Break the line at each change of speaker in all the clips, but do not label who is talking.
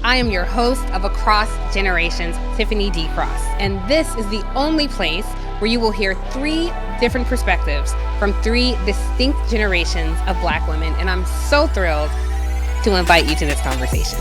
I am your host of Across Generations, Tiffany D. Cross, and this is the only place where you will hear 3 different perspectives from 3 distinct generations of Black women, and I'm so thrilled to invite you to this conversation.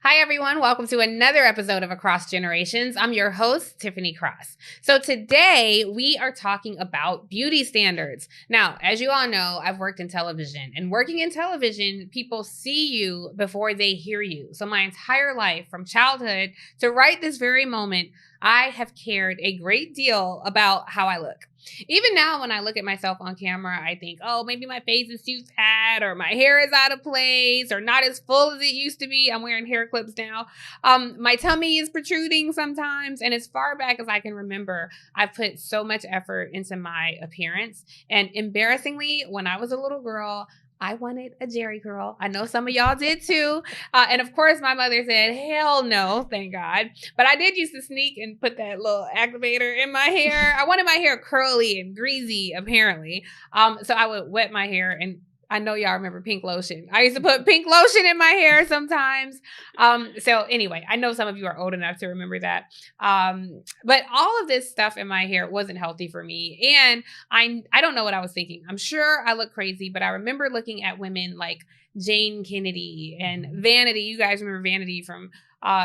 Hi, everyone. Welcome to another episode of Across Generations. I'm your host, Tiffany Cross. So today we are talking about beauty standards. Now, as you all know, I've worked in television, and working in television, people see you before they hear you. So my entire life, from childhood to right this very moment, I have cared a great deal about how I look. Even now, when I look at myself on camera, I think, oh, maybe my face is too fat, or my hair is out of place, or not as full as it used to be. I'm wearing hair clips now. My tummy is protruding sometimes. And as far back as I can remember, I've put so much effort into my appearance. And embarrassingly, when I was a little girl, I wanted a Jerry curl. I know some of y'all did too. And of course, my mother said, hell no, thank God. But I did used to sneak and put that little activator in my hair. I wanted my hair curly and greasy, apparently. So I would wet my hair, and I know y'all remember pink lotion. I used to put pink lotion in my hair sometimes. So anyway, I know some of you are old enough to remember that. But all of this stuff in my hair wasn't healthy for me. And I don't know what I was thinking. I'm sure I look crazy, but I remember looking at women like Jane Kennedy and Vanity. You guys remember Vanity from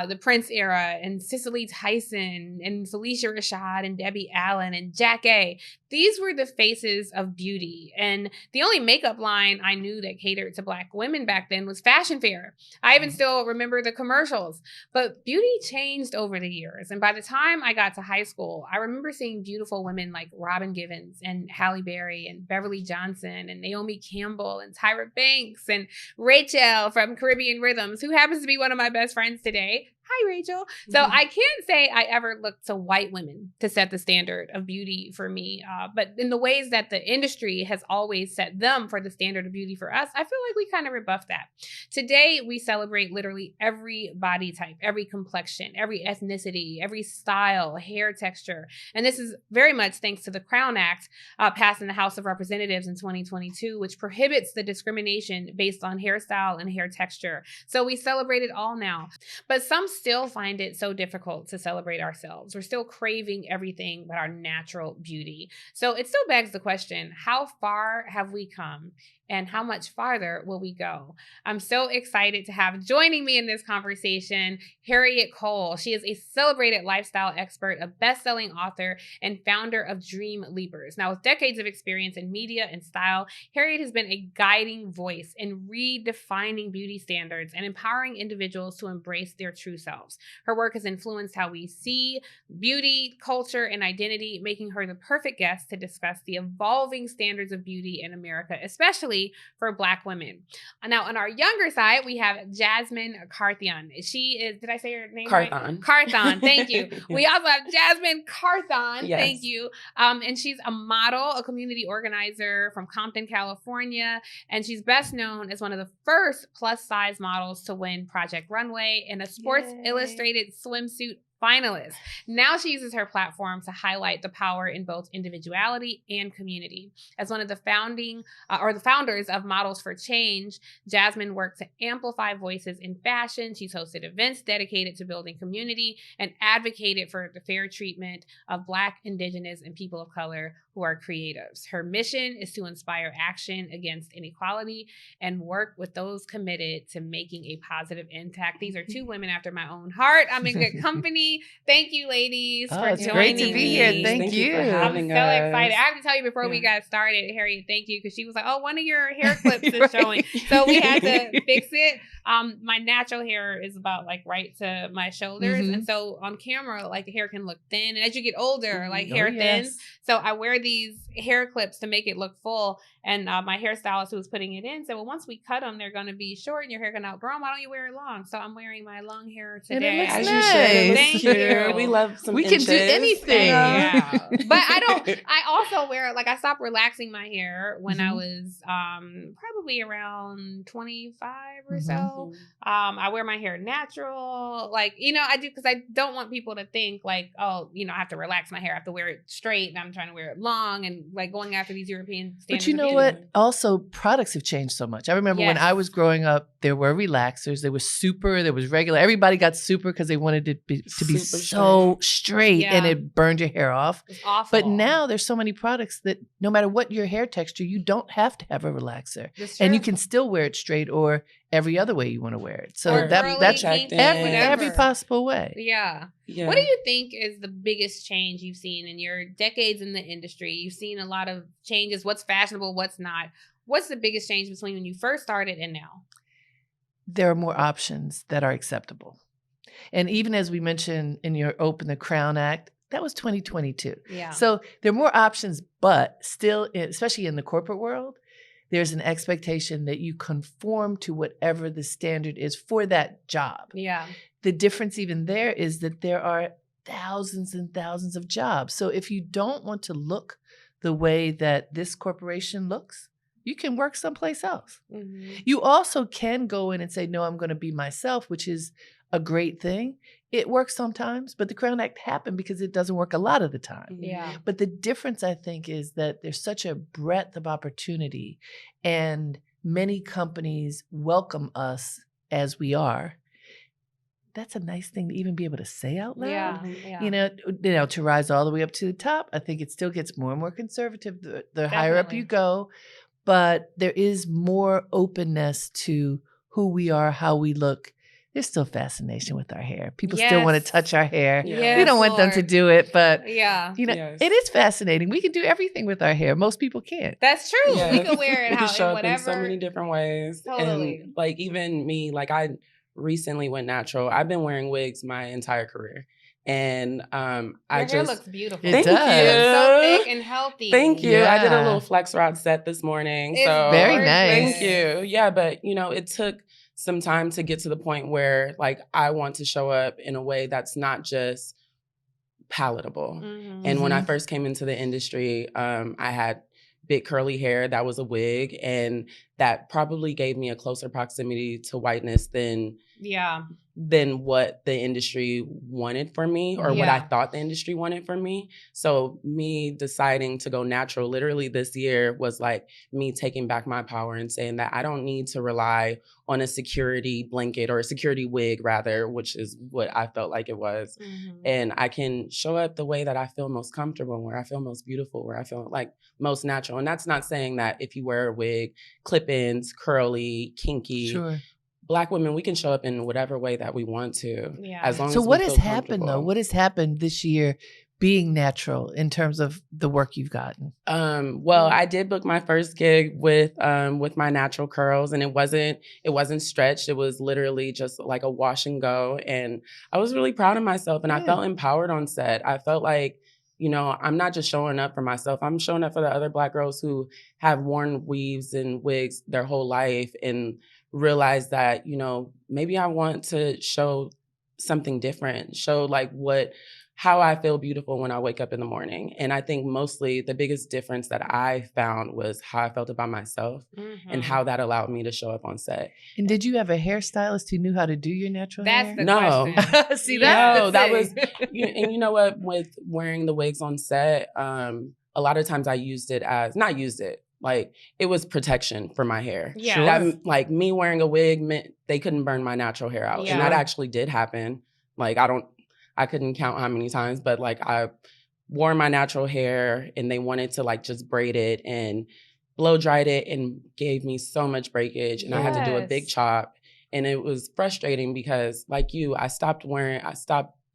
the Prince era, and Cicely Tyson and Felicia Rashad and Debbie Allen and Jack A. These were the faces of beauty. And the only makeup line I knew that catered to Black women back then was Fashion Fair. I even still remember the commercials. But beauty changed over the years. And by the time I got to high school, I remember seeing beautiful women like Robin Givens and Halle Berry and Beverly Johnson and Naomi Campbell and Tyra Banks and Rachel from Caribbean Rhythms, who happens to be one of my best friends today. Hi, Rachel. So I can't say I ever looked to white women to set the standard of beauty for me. But in the ways that the industry has always set them for the standard of beauty for us, I feel like we kind of rebuffed that. Today, we celebrate literally every body type, every complexion, every ethnicity, every style, hair texture. And this is very much thanks to the Crown Act passed in the House of Representatives in 2022, which prohibits the discrimination based on hairstyle and hair texture. So we celebrate it all now. But some still find it so difficult to celebrate ourselves. We're still craving everything but our natural beauty. So it still begs the question, how far have we come? And how much farther will we go? I'm so excited to have joining me in this conversation, Harriette Cole. She is a celebrated lifestyle expert, a best-selling author, and founder of DREAMLEAPERS. Now, with decades of experience in media and style, Harriette has been a guiding voice in redefining beauty standards and empowering individuals to embrace their true selves. Her work has influenced how we see beauty, culture, and identity, making her the perfect guest to discuss the evolving standards of beauty in America, especially for Black women. Now, on our younger side, we have Jazzmine Carthon. She is, did I say her name
Carthon.
right? Carthon, thank you. We also have Jazzmine Carthon,
yes.
Thank you. And she's a model, a community organizer from Compton, California, and she's best known as one of the first plus-size models to win Project Runway and a Sports Illustrated swimsuit finalist. Now she uses her platform to highlight the power in both individuality and community. As one of the founders of Models for Change, Jazzmine worked to amplify voices in fashion. She's hosted events dedicated to building community and advocated for the fair treatment of Black, Indigenous, and people of color who are creatives. Her mission is to inspire action against inequality and work with those committed to making a positive impact. These are 2 women after my own heart. I'm in good company. Thank you, ladies, for joining me.
Great to be here. Thank you
for having
I'm so
us.
excited. I have to tell you before we got started, Harriette, thank you, because she was like, oh, one of your hair clips is showing. So we had to fix it. My natural hair is about like right to my shoulders. And so on camera, like the hair can look thin. And as you get older, like hair thins. So I wear these hair clips to make it look full. And my hairstylist who was putting it in said, well, once we cut them, they're going to be short and your hair going to outgrow them. Why don't you wear it long? So I'm wearing my long hair today.
And it looks
As
nice.
you should. It looks
Thank
cute.
you.
We love some
We
inches.
can do anything.
Yeah. But I also wear, like I stopped relaxing my hair when I was probably around 25 or so. I wear my hair natural. Like, you know, I do because I don't want people to think like, oh, you know, I have to relax my hair. I have to wear it straight and I'm trying to wear it long and like going after these European standards.
But you know know what? Also, products have changed so much. I remember when I was growing up, there were relaxers. There was super, there was regular. Everybody got super because they wanted it to be so straight and it burned your hair off.
It's awful.
But now there's so many products that no matter what your hair texture, you don't have to have a relaxer. And you can still wear it straight or every other way you want to wear it. So that's every possible way.
Yeah. What do you think is the biggest change you've seen in your decades in the industry? You've seen a lot of changes. What's fashionable, what's not? What's the biggest change between when you first started and now?
There are more options that are acceptable. And even as we mentioned in your open, the Crown Act, that was 2022.
Yeah.
So there are more options, but still, especially in the corporate world, there's an expectation that you conform to whatever the standard is for that job.
Yeah.
The difference even there is that there are thousands and thousands of jobs. So if you don't want to look the way that this corporation looks, you can work someplace else. Mm-hmm. You also can go in and say, no, I'm going to be myself, which is a great thing. It works sometimes, but the Crown Act happened because it doesn't work a lot of the time.
Yeah.
But the difference, I think, is that there's such a breadth of opportunity and many companies welcome us as we are. That's a nice thing to even be able to say out loud.
Yeah.
You know, to rise all the way up to the top, I think it still gets more and more conservative the higher up you go. But there is more openness to who we are, how we look. There's still fascination with our hair. People still want to touch our hair.
Yes,
we don't want them to do it, but
you
know, it is fascinating. We can do everything with our hair. Most people can't.
That's true. Yes. We can wear it
how
in whatever.
In so many different ways.
Totally.
And like even me, like I recently went natural. I've been wearing wigs my entire career. And
Your hair looks beautiful.
It does.
It's so thick and healthy.
Thank you. Yeah. I did a little flex rod set this morning.
It's
so
very nice.
Thank you. Yeah, but you know, it took some time to get to the point where like I want to show up in a way that's not just palatable. Mm-hmm. And when I first came into the industry, I had big curly hair that was a wig, and that probably gave me a closer proximity to whiteness than what the industry wanted for me or what I thought the industry wanted for me. So me deciding to go natural literally this year was like me taking back my power and saying that I don't need to rely on a security blanket or a security wig rather, which is what I felt like it was. Mm-hmm. And I can show up the way that I feel most comfortable, where I feel most beautiful, where I feel like most natural. And that's not saying that if you wear a wig, clip-ins, curly, kinky, Black women, we can show up in whatever way that we want to, as long as we feel comfortable. So
what has happened though? What has happened this year being natural in terms of the work you've gotten?
Well, I did book my first gig with my natural curls, and it wasn't stretched. It was literally just like a wash and go. And I was really proud of myself, and I felt empowered on set. I felt like, you know, I'm not just showing up for myself. I'm showing up for the other Black girls who have worn weaves and wigs their whole life and realize that, you know, maybe I want to show something different, show like how I feel beautiful when I wake up in the morning. And I think mostly the biggest difference that I found was how I felt about myself and how that allowed me to show up on set.
And did you have a hairstylist who knew how to do your natural hair?
That's the question.
See, that's
that was, and you know what, with wearing the wigs on set, a lot of times I like it was protection for my hair.
Yeah.
That, like me wearing a wig meant they couldn't burn my natural hair out. Yeah. And that actually did happen. Like I couldn't count how many times, but like I wore my natural hair and they wanted to like just braid it and blow dried it and gave me so much breakage. And I had to do a big chop. And it was frustrating because like you, I stopped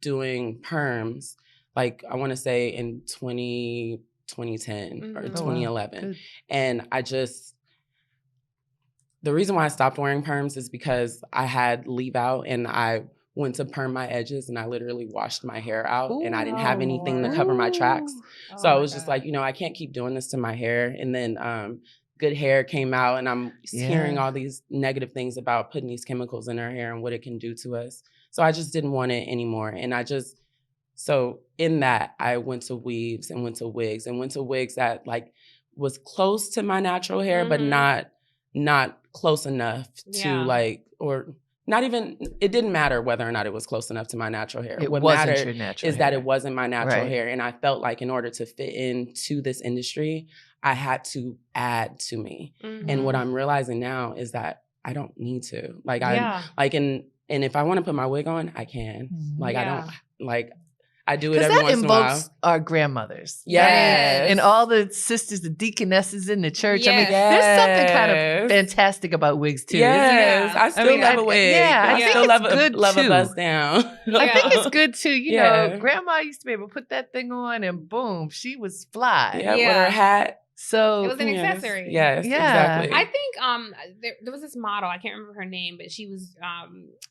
doing perms, like I want to say in 2010 or 2011. Wow. And the reason why I stopped wearing perms is because I had leave out and I went to perm my edges and I literally washed my hair out. Ooh, and I didn't have anything to cover my tracks. So I was just like, you know, I can't keep doing this to my hair. And then Good Hair came out and I'm hearing all these negative things about putting these chemicals in our hair and what it can do to us. So I just didn't want it anymore. And so in that, I went to weaves and went to wigs that like was close to my natural hair, but not close enough to like, or not even, it didn't matter whether or not it was close enough to my natural hair.
What mattered your natural
is
hair.
That it wasn't my natural hair. And I felt like in order to fit into this industry, I had to add to me. And what I'm realizing now is that I don't need to. Like and if I want to put my wig on, I can. Like I don't like I do it every once in a while.
Invokes our grandmothers.
Yes.
Right? And all the sisters, the deaconesses in the church.
Yes.
I mean, there's something kind of fantastic about wigs too.
Yes. I still love a wig.
I think
still
it's
love a bust down.
I think it's good too. You know, grandma used to be able to put that thing on and boom, she was fly.
Yeah, with her hat.
So
it was an accessory.
Yes, exactly.
I think there was this model, I can't remember her name, but she was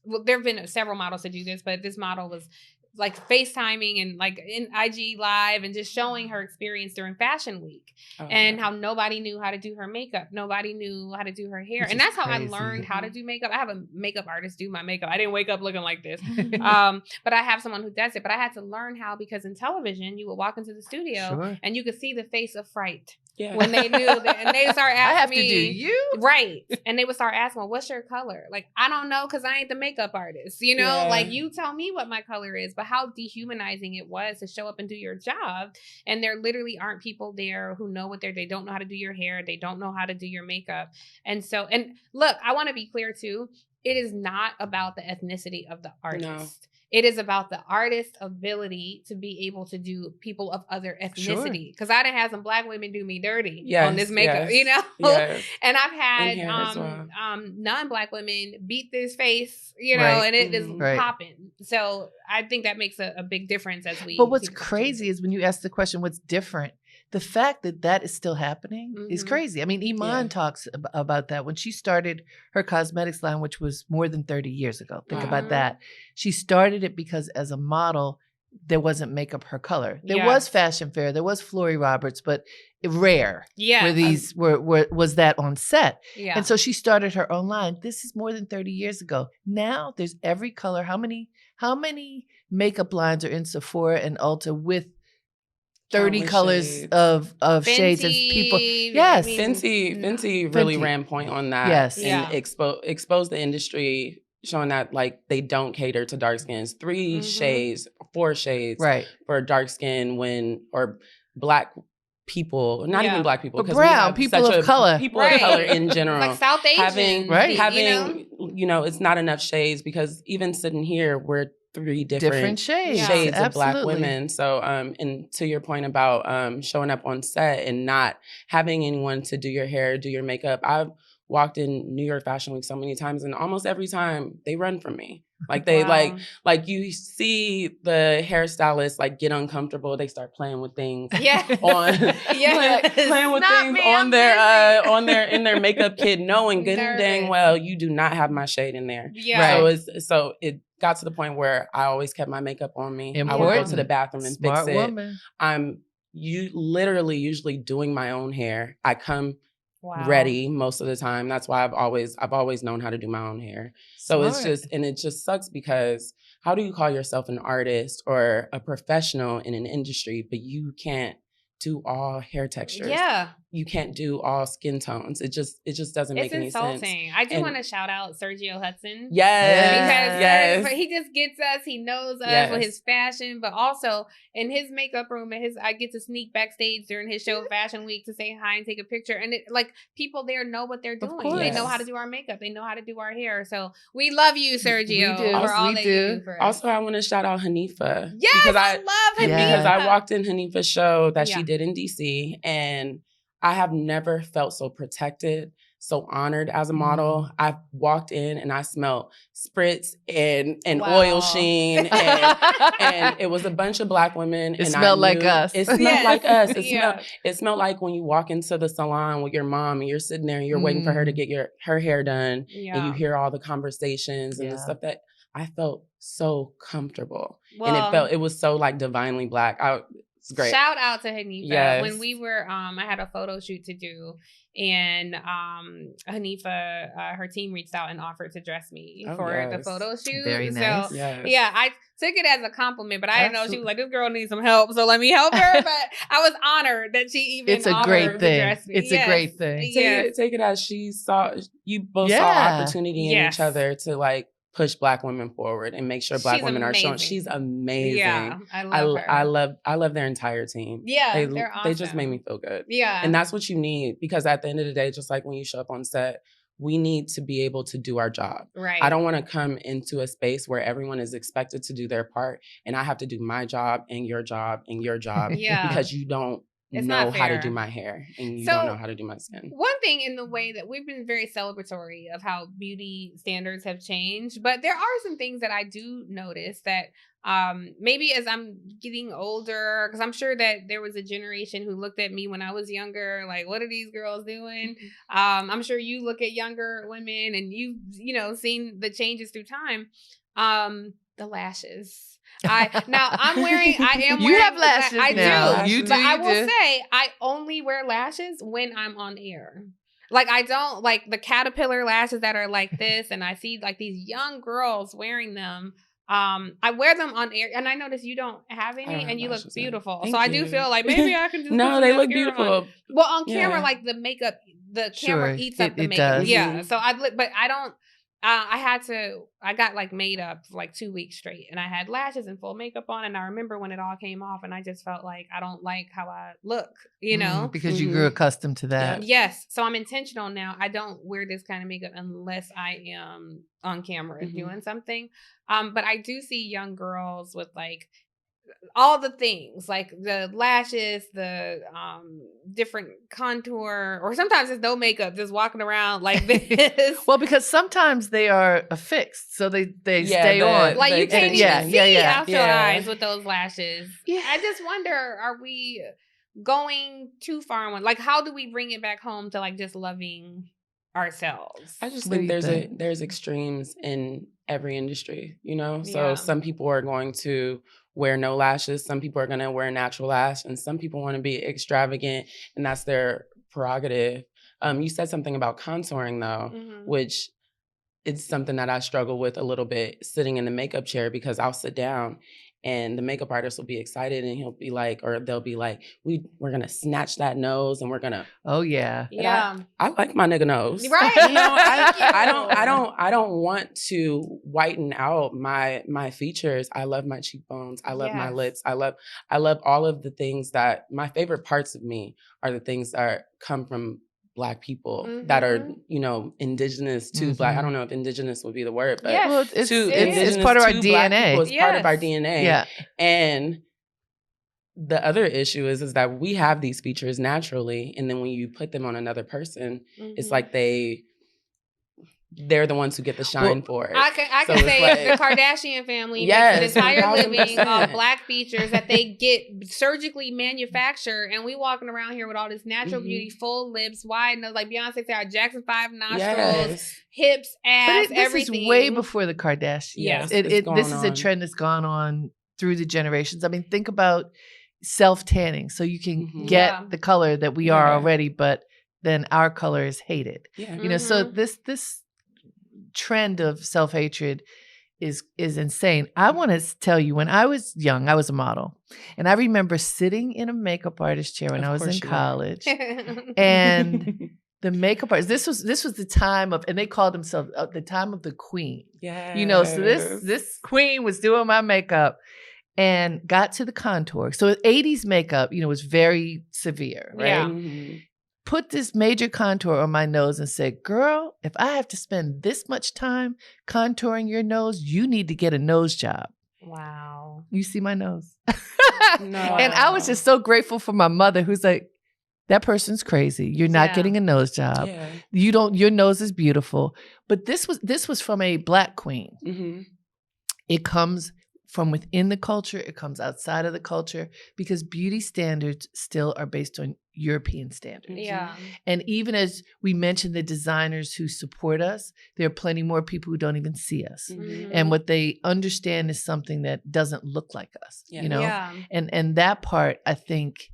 well, there have been several models to do this, but this model was like FaceTiming and like in IG Live and just showing her experience during Fashion Week and how nobody knew how to do her makeup. Nobody knew how to do her hair. And that's how I learned how to do makeup. I have a makeup artist do my makeup. I didn't wake up looking like this. But I have someone who does it. But I had to learn how because in television, you would walk into the studio and you could see the face of fright. Yeah. When they knew that, and they start asking
I have
me,
to do you?
Right. And they would start asking, well, what's your color? Like, I don't know because I ain't the makeup artist, you know? Like, you tell me what my color is, but how dehumanizing it was to show up and do your job. And there literally aren't people there who know they don't know how to do your hair. They don't know how to do your makeup. And so, and look, I want to be clear too. It is not about the ethnicity of the artist. No. It is about the artist's ability to be able to do people of other ethnicity. Because I done had some Black women do me dirty on this makeup, you know? Yes. And I've had non-Black women beat this face, you know, and it is popping. So I think that makes a big difference as we...
But what's crazy is when you ask the question, what's different? The fact that that is still happening is crazy. I mean, Iman talks about that when she started her cosmetics line, which was more than 30 years ago. Think about that. She started it because as a model, there wasn't makeup her color. There was Fashion Fair, there was Florrie Roberts, but rare. Where these was that on set. And so she started her own line. This is more than 30 years ago. Now there's every color. How many makeup lines are in Sephora and Ulta with 30 colors shades. of Fenty, shades of people. Yes.
Fenty really ran point on that.
Yes.
And exposed the industry, showing that like they don't cater to dark skins. 3 shades, 4 shades for dark skin or Black people, not even Black people,
because brown people of color.
People of color in general.
Like South Asian.
Having you know, it's not enough shades because even sitting here, we're 3 different shades of Black women. So, and to your point about showing up on set and not having anyone to do your hair, do your makeup. I've walked in New York Fashion Week so many times, and almost every time they run from me. Like they like you see the hairstylists like get uncomfortable. They start playing with things playing with things on their in their makeup kit, knowing good and dang well you do not have my shade in there. So it got to the point where I always kept my makeup on me. I would go to the bathroom and fix it. I'm literally usually doing my own hair. I come ready most of the time. That's why I've always known how to do my own hair. So it just sucks because how do you call yourself an artist or a professional in an industry, but you can't do all hair textures? Yeah. You can't do all skin tones. It just doesn't make any sense.
It's insulting. I do want to shout out Sergio Hudson.
Yes.
Because he just gets us. He knows us with his fashion, but also in his makeup room I get to sneak backstage during his show Fashion Week to say hi and take a picture. And people there know what they're doing. They know how to do our makeup. They know how to do our hair. So we love you, Sergio, for all that you do for us.
Also, I want to shout out Hanifa.
Yes, because I love Hanifa.
Because I walked in Hanifa's show that she did in DC, and I have never felt so protected, so honored as a model. I walked in and I smelled spritz and oil sheen, and it was a bunch of Black women.
It smelled like us.
It smelled like us. It smelled like when you walk into the salon with your mom and you're sitting there and you're waiting for her to get her hair done, and you hear all the conversations and the stuff that I felt so comfortable, and it was so like divinely Black. It's great.
Shout out to Hanifa. Yes. When we were, I had a photo shoot to do, and Hanifa, her team reached out and offered to dress me for the photo shoot.
Very nice.
So I took it as a compliment, but I didn't know she was like, this girl needs some help, so let me help her. But I was honored that she even offered to dress me.
It's a great thing.
Take it as you both saw opportunity in each other to like push Black women forward and make sure Black women are shown. She's amazing.
Yeah, I love her.
I love their entire team.
Yeah, they're awesome.
They just made me feel good.
Yeah.
And that's what you need, because at the end of the day, just like when you show up on set, we need to be able to do our job.
Right.
I don't want to come into a space where everyone is expected to do their part and I have to do my job and your job and your job because you don't know how to do my hair and you don't know how to do my skin.
One thing in the way that we've been very celebratory of how beauty standards have changed, but there are some things that I do notice that maybe as I'm getting older, because I'm sure that there was a generation who looked at me when I was younger, like, what are these girls doing? I'm sure you look at younger women and you've, seen the changes through time. The lashes. I am wearing.
You have lashes.
I
now.
do.
You do.
But I will say, I only wear lashes when I'm on air. Like, I don't like the caterpillar lashes that are like this, and I see like these young girls wearing them. I wear them on air, and I notice you don't have any, and you look beautiful. So I do feel like maybe I can just
no, they look beautiful.
On. Well, on camera, like the makeup, the camera eats up the makeup.
Does.
Yeah. So but I don't. I got like made up for like 2 weeks straight, and I had lashes and full makeup on, and I remember when it all came off, and I just felt like I don't like how I look,
because you grew accustomed to that.
Yes. So I'm intentional now. I don't wear this kind of makeup unless I am on camera doing something. But I do see young girls with like all the things, like the lashes, the different contour, or sometimes it's no makeup, just walking around like this.
Well, because sometimes they are affixed, so they stay on.
Like you can't even see out your eyes with those lashes. Yeah. I just wonder, are we going too far on one? Like, how do we bring it back home to like just loving ourselves?
I just think there's extremes in every industry, So some people are going to wear no lashes. Some people are going to wear natural lash, and some people want to be extravagant, and that's their prerogative. You said something about contouring though, which is something that I struggle with a little bit, sitting in the makeup chair, because I'll sit down and the makeup artist will be excited and they'll be like, we're going to snatch that nose and we're going to.
Oh yeah.
Yeah.
I like my nigga nose.
Right.
I don't want to whiten out my features. I love my cheekbones. I love my lips. I love all of the things that my favorite parts of me are the things that come from Black people that are, indigenous to Black. I don't know if indigenous would be the word, but
it's part of our DNA.
It's part of our DNA. Yeah. And the other issue is that we have these features naturally, and then when you put them on another person, it's like they're the ones who get the shine for it.
I can say the Kardashian family makes an entire living on Black features that they get surgically manufactured, and we walking around here with all this natural beauty, full lips, wide nose, like Beyonce said, our Jackson 5 nostrils, hips, ass, everything.
This is way before the Kardashians.
Yes,
this is a trend that's gone on through the generations. I mean, think about self-tanning, so you can get the color that we are already, but then our color is hated. Yeah. So this trend of self-hatred is insane. I want to tell you, when I was young, I was a model, and I remember sitting in a makeup artist chair when I was in college, and the makeup artist. This was the time of, and they called themselves the time of the queen. Yeah, so this queen was doing my makeup and got to the contour. So 80s makeup, was very severe, right? Yeah. Put this major contour on my nose and said, girl, if I have to spend this much time contouring your nose, you need to get a nose job.
Wow.
You see my nose?
No.
And I was just so grateful for my mother, who's like, that person's crazy. You're not getting a nose job. Yeah. Your nose is beautiful. But this was from a Black queen. Mm-hmm. It comes from within the culture. It comes outside of the culture, because beauty standards still are based on European standards.
Yeah.
And even as we mentioned the designers who support us, there are plenty more people who don't even see us. Mm-hmm. And what they understand is something that doesn't look like us, Yeah. And that part, I think,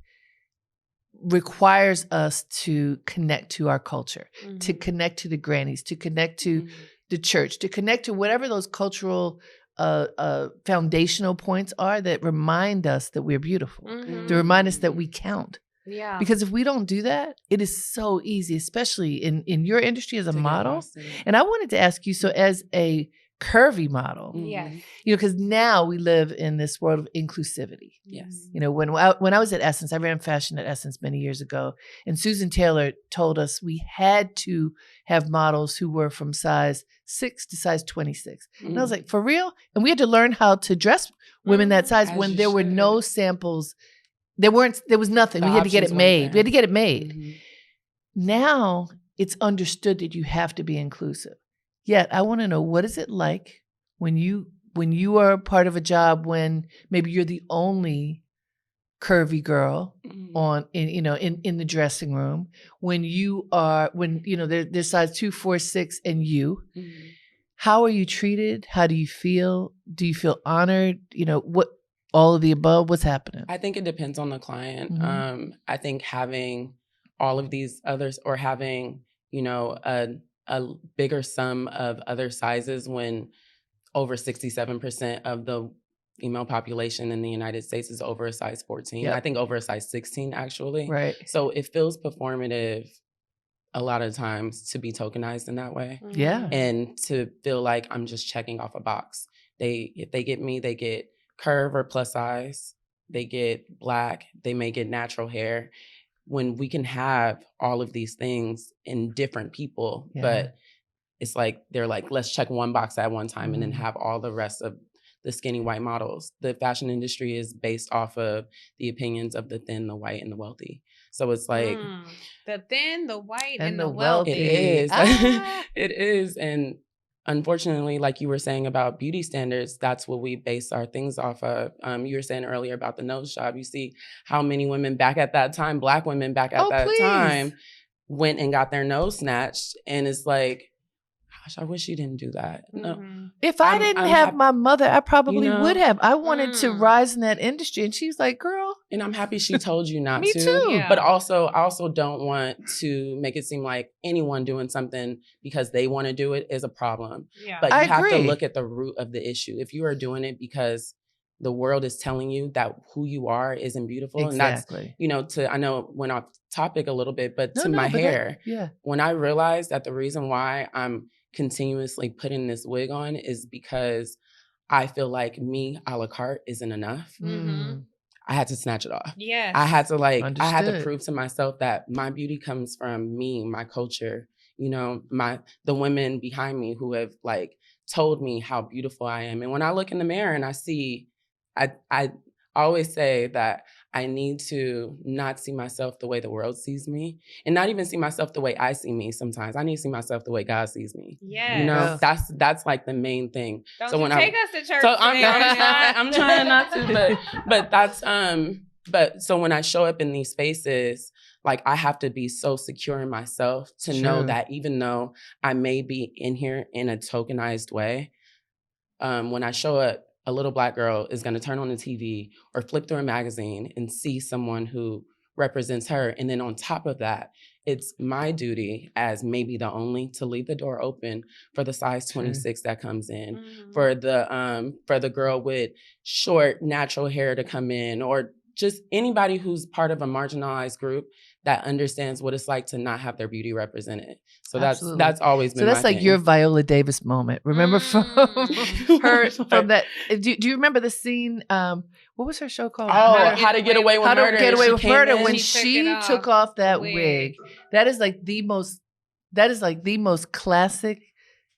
requires us to connect to our culture, to connect to the grannies, to connect to the church, to connect to whatever those cultural foundational points are that remind us that we're beautiful, to remind us that we count.
Yeah.
Because if we don't do that, it is so easy, especially in your industry as a model. And I wanted to ask you, so as a curvy model.
Yes.
Because now we live in this world of inclusivity.
Yes.
When I was at Essence, I ran fashion at Essence many years ago, and Susan Taylor told us we had to have models who were from size 6 to size 26. And I was like, for real? And we had to learn how to dress women that size when there were no samples. There was nothing. We had to get it made. We had to get it made. Now it's understood that you have to be inclusive. Yet I want to know, what is it like when you are part of a job when maybe you're the only curvy girl in the dressing room, when there's size 2, 4, 6 and you. How are you treated? How do you feel? Do you feel honored? What all of the above? What's happening?
I think it depends on the client. I think having all of these others, or having, a bigger sum of other sizes, when over 67% of the female population in the United States is over a size 14. I think over a size 16, actually.
Right.
So it feels performative a lot of times to be tokenized in that way.
Yeah.
And to feel like I'm just checking off a box. If they get me, they get curve or plus size. They get Black. They may get natural hair. When we can have all of these things in different people, but it's like, they're like, let's check one box at one time and then have all the rest of the skinny white models. The fashion industry is based off of the opinions of the thin, the white, and the wealthy. So it's like
the thin, the white, and the wealthy.
It is. It is. And unfortunately, like you were saying about beauty standards, that's what we base our things off of. You were saying earlier about the nose job. You see how many women back at that time, Black women back at that time, went and got their nose snatched. And it's like, gosh, I wish you didn't do that. No.
If I didn't have my mother, I probably would have. I wanted to rise in that industry. And she's like, girl.
And I'm happy she told you not
Me
to.
too.
Yeah.
But I also don't want to make it seem like anyone doing something because they want to do it is a problem.
Yeah.
But you
I
have to
agree.
look at the root of the issue. If you are doing it because the world is telling you that who you are isn't beautiful.
Exactly.
And that's, I know went off topic a little bit, but my hair. When I realized that the reason why I'm continuously putting this wig on is because I feel like me a la carte isn't enough. I had to snatch it off.
Yes.
I had to prove to myself that my beauty comes from me, my culture, the women behind me who have like told me how beautiful I am. And when I look in the mirror and I see, I always say that I need to not see myself the way the world sees me, and not even see myself the way I see me. Sometimes I need to see myself the way God sees me.
Yes.
That's like the main thing.
Don't
so
you
when
take us to church.
So I'm trying not to, but that's but so when I show up in these spaces, like I have to be so secure in myself to know that even though I may be in here in a tokenized way, when I show up, a little Black girl is going to turn on the TV or flip through a magazine and see someone who represents her. And then on top of that, it's my duty as maybe the only to leave the door open for the size 26 that comes in, for the girl with short natural hair to come in, or just anybody who's part of a marginalized group that understands what it's like to not have their beauty represented. So that's always been
so that's
my
like
thing.
your Viola Davis moment. Remember from her from that? Do you remember the scene? What was her show called?
How to Get Away with Murder.
How to Get Away with Murder. When
she
took off that wig, that is like the most classic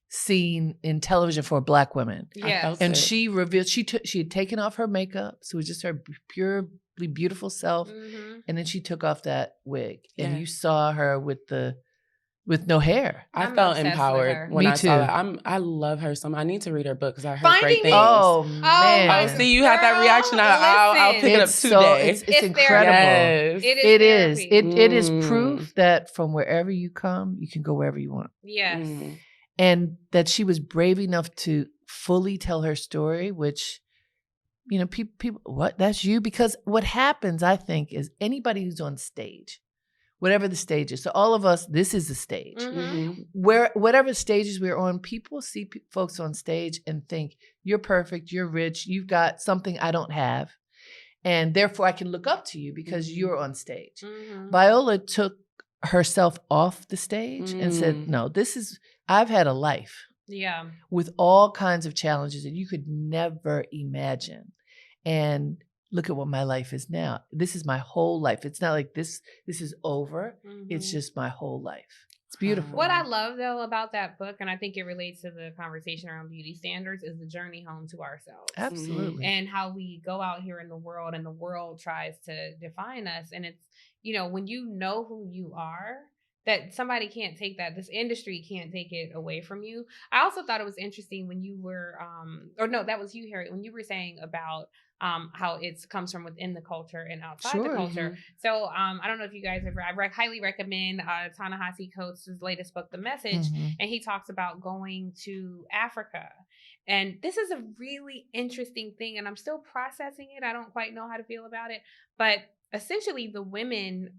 scene in television for Black women.
Yes.
And she revealed she had taken off her makeup, so it was just her purely beautiful self, and then she took off that wig, and you saw her with no hair.
I felt empowered when I saw that. I love her so much. I need to read her book because I heard great things.
Oh man!
Oh, see, you had that reaction. I'll pick it up today.
It's incredible.
Yes.
It is. It is proof that from wherever you come, you can go wherever you want.
Yes.
And that she was brave enough to fully tell her story, which, people, what? That's you? Because what happens, I think, is anybody who's on stage, whatever the stage is. So all of us, this is the stage. Whatever stages we're on, people see folks on stage and think, you're perfect, you're rich, you've got something I don't have. And therefore I can look up to you because you're on stage. Viola took herself off the stage and said, no, I've had a life.
Yeah.
With all kinds of challenges that you could never imagine. And look at what my life is now. This is my whole life. It's not like this is over. It's just my whole life. It's beautiful.
What I love, though, about that book, and I think it relates to the conversation around beauty standards, is the journey home to ourselves.
Absolutely.
And how we go out here in the world and the world tries to define us. And it's, when you know who you are, that somebody can't take that. This industry can't take it away from you. I also thought it was interesting when you were, that was you, Harriette, when you were saying about how it comes from within the culture and outside the culture. So I don't know if you guys ever, I highly recommend Ta-Nehisi Coates' latest book, The Message. And he talks about going to Africa. And this is a really interesting thing. And I'm still processing it. I don't quite know how to feel about it. But essentially the women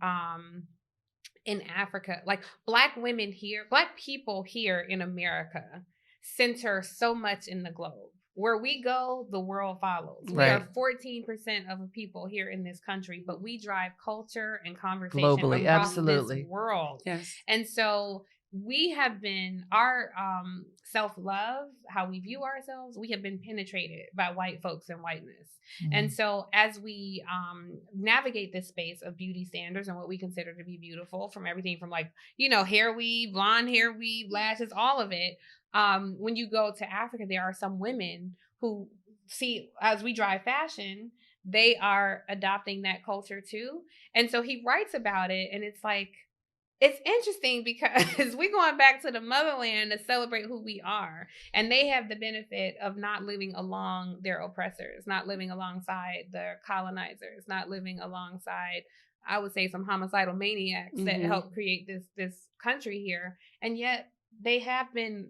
in Africa, like Black women here, Black people here in America center so much in the globe. Where we go, the world follows.
Right.
We are 14% of the people here in this country, but we drive culture and conversation
globally,
across
absolutely.
this world.
Yes.
And so we have been, our self-love, how we view ourselves, we have been penetrated by white folks and whiteness. And so as we navigate this space of beauty standards and what we consider to be beautiful, from everything from hair weave, blonde hair weave, lashes, all of it. When you go to Africa, there are some women who see, as we drive fashion, they are adopting that culture too. And so he writes about it, and it's like, it's interesting because we're going back to the motherland to celebrate who we are. And they have the benefit of not living along their oppressors, not living alongside their colonizers, not living alongside, I would say, some homicidal maniacs that helped create this country here. And yet they have been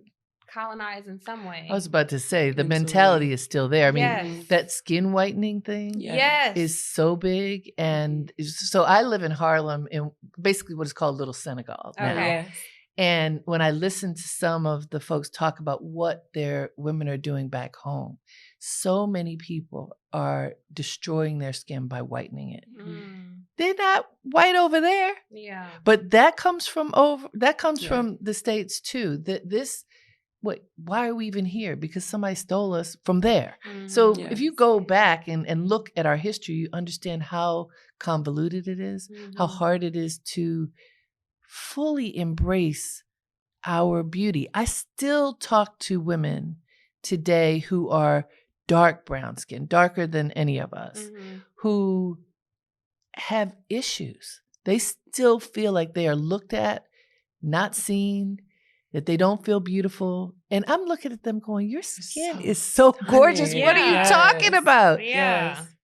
colonized in some way.
I was about to say, the mentality is still there. I mean, that skin whitening thing is so big. And so I live in Harlem, in basically what is called Little Senegal now. And when I listen to some of the folks talk about what their women are doing back home, so many people are destroying their skin by whitening it. They're not white over there. Yeah. But that comes from from the States too. Why are we even here? Because somebody stole us from there. So if you go back and look at our history, you understand how convoluted it is, how hard it is to fully embrace our beauty. I still talk to women today who are dark brown skin, darker than any of us, who have issues. They still feel like they are looked at, not seen, that they don't feel beautiful. And I'm looking at them going, your skin is so gorgeous. What are you talking about?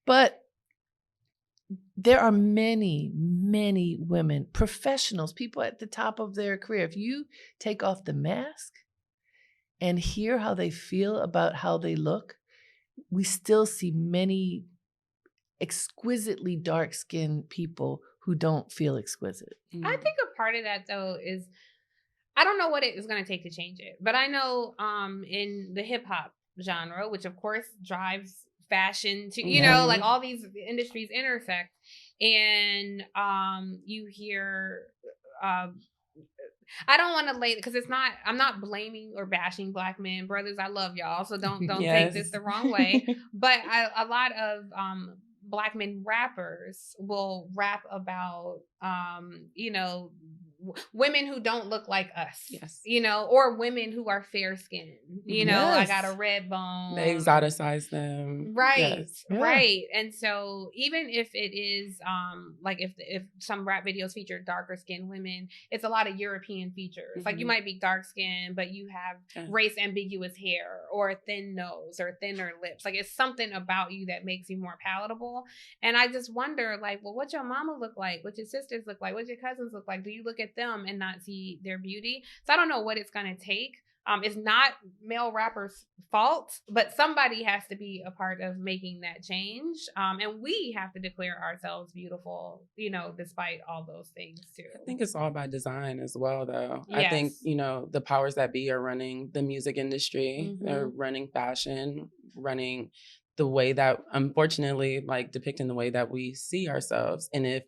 But there are many, many women, professionals, people at the top of their career. If you take off the mask and hear how they feel about how they look, we still see many exquisitely dark-skinned people who don't feel exquisite.
I think a part of that, though, is I don't know what it is going to take to change it, but I know in the hip hop genre, which of course drives fashion to, like all these industries intersect, and you hear, I don't want to lay, because I'm not blaming or bashing Black men, brothers. I love y'all, so don't take this the wrong way. But a lot of Black men rappers will rap about, women who don't look like us, or women who are fair skinned, I got a red bone.
They exoticize them.
Right. Right. And so even if it is, like if some rap videos feature darker skinned women, it's a lot of European features. Like you might be dark skinned, but you have race ambiguous hair or a thin nose or thinner lips. Like it's something about you that makes you more palatable. And I just wonder, like, well, what your mama look like? What your sisters look like? What your cousins look like? Do you look at them and not see their beauty? So I don't know what it's going to take. It's not male rappers' fault, but somebody has to be a part of making that change. And we have to declare ourselves beautiful, despite all those things too.
I think it's all by design as well, though. Yes. I think, the powers that be are running the music industry. They're running fashion, running the way that, unfortunately, like depicting the way that we see ourselves. And if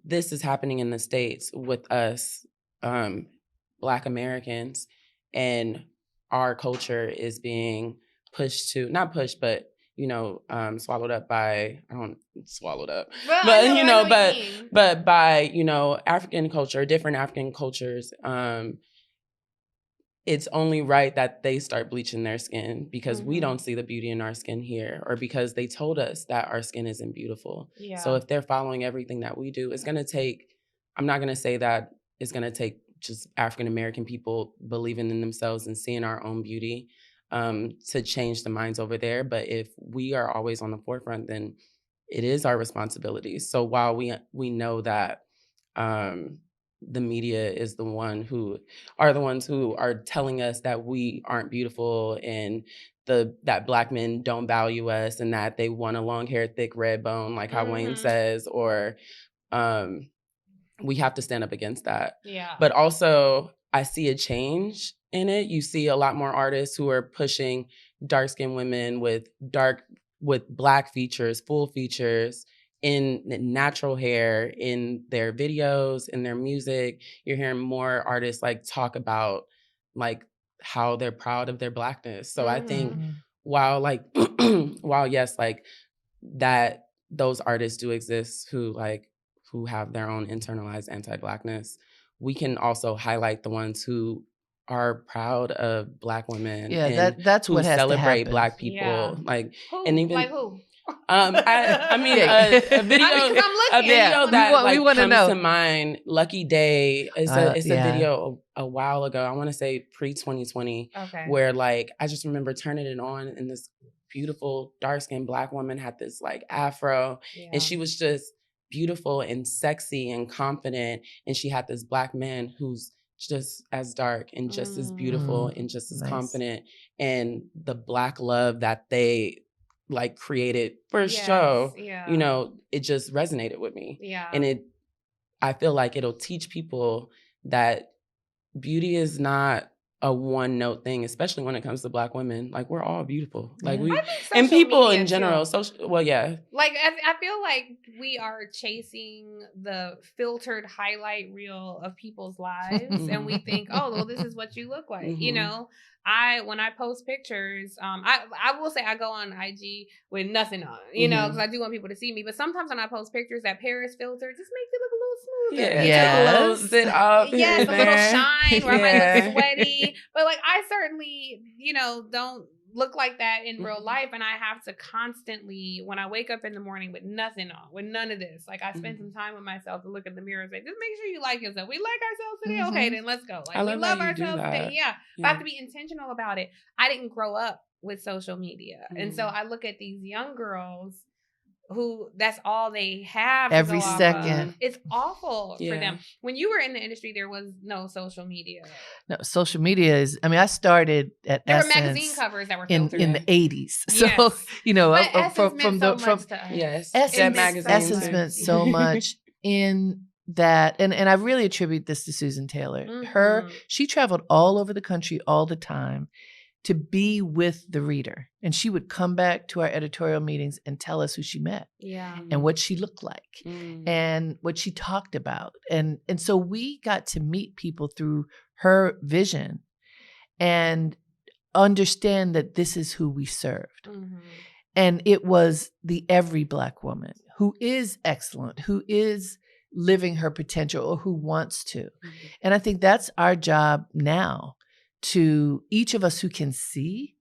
this is happening in the States with us, Black Americans, and our culture is being pushed to, not pushed, but swallowed up by, swallowed up, but by, African culture, different African cultures, it's only right that they start bleaching their skin because we don't see the beauty in our skin here, or because they told us that our skin isn't beautiful. Yeah. So if they're following everything that we do, it's going to take, I'm not going to say that it's going to take just African-American people believing in themselves and seeing our own beauty to change the minds over there. But if we are always on the forefront, then it is our responsibility. So while we know that the media is the ones who are telling us that we aren't beautiful and that Black men don't value us and that they want a long hair, thick red bone, like how Wayne says, or we have to stand up against that. Yeah. But also I see a change in it. You see a lot more artists who are pushing dark-skinned women with Black features, full features, in natural hair, in their videos, in their music. You're hearing more artists like talk about like how they're proud of their Blackness. So I think while yes, like that those artists do exist who have their own internalized anti-Blackness, we can also highlight the ones who are proud of Black women. Yeah, and that's who what has celebrate to Black people. Yeah. Like who? And even like who? I mean, a video that comes to mind. Lucky Day is a video a while ago. I want to say pre-2020, where like I just remember turning it on, and this beautiful dark-skinned Black woman had this like afro, and she was just beautiful and sexy and confident, and she had this Black man who's just as dark and just as beautiful and just as confident, and the Black love that they like created for a show, it just resonated with me. Yeah. And I feel like it'll teach people that beauty is not a one note thing, especially when it comes to Black women. Like we're all beautiful. Like and people in general. Like
I feel like we are chasing the filtered highlight reel of people's lives, and we think, oh, well, this is what you look like. When I post pictures, I will say I go on IG with nothing on, because I do want people to see me. But sometimes when I post pictures, that Paris filter just makes it look a little smoother.
Yeah, a little zit up.
Yes, a little shine where I might look sweaty. But like I certainly, don't look like that in real life, and I have to constantly, when I wake up in the morning with nothing on, with none of this, like I spend some time with myself to look at the mirror and say, just make sure you like yourself. We like ourselves today. Okay, then let's go. Like we love ourselves today. Yeah. But I have to be intentional about it. I didn't grow up with social media. And so I look at these young girls who that's all they have
every second.
It's awful for them. When you were in the industry, there was no social media.
No, social media is, I started at
there
Essence.
There were magazine covers that were filtered.
In the 80s. So, Essence meant so much in that. And I really attribute this to Susan Taylor. She traveled all over the country all the time to be with the reader. And she would come back to our editorial meetings and tell us who she met and what she looked like and what she talked about. And so we got to meet people through her vision and understand that this is who we served. And it was the every Black woman who is excellent, who is living her potential or who wants to. And I think that's our job now, to each of us who can see.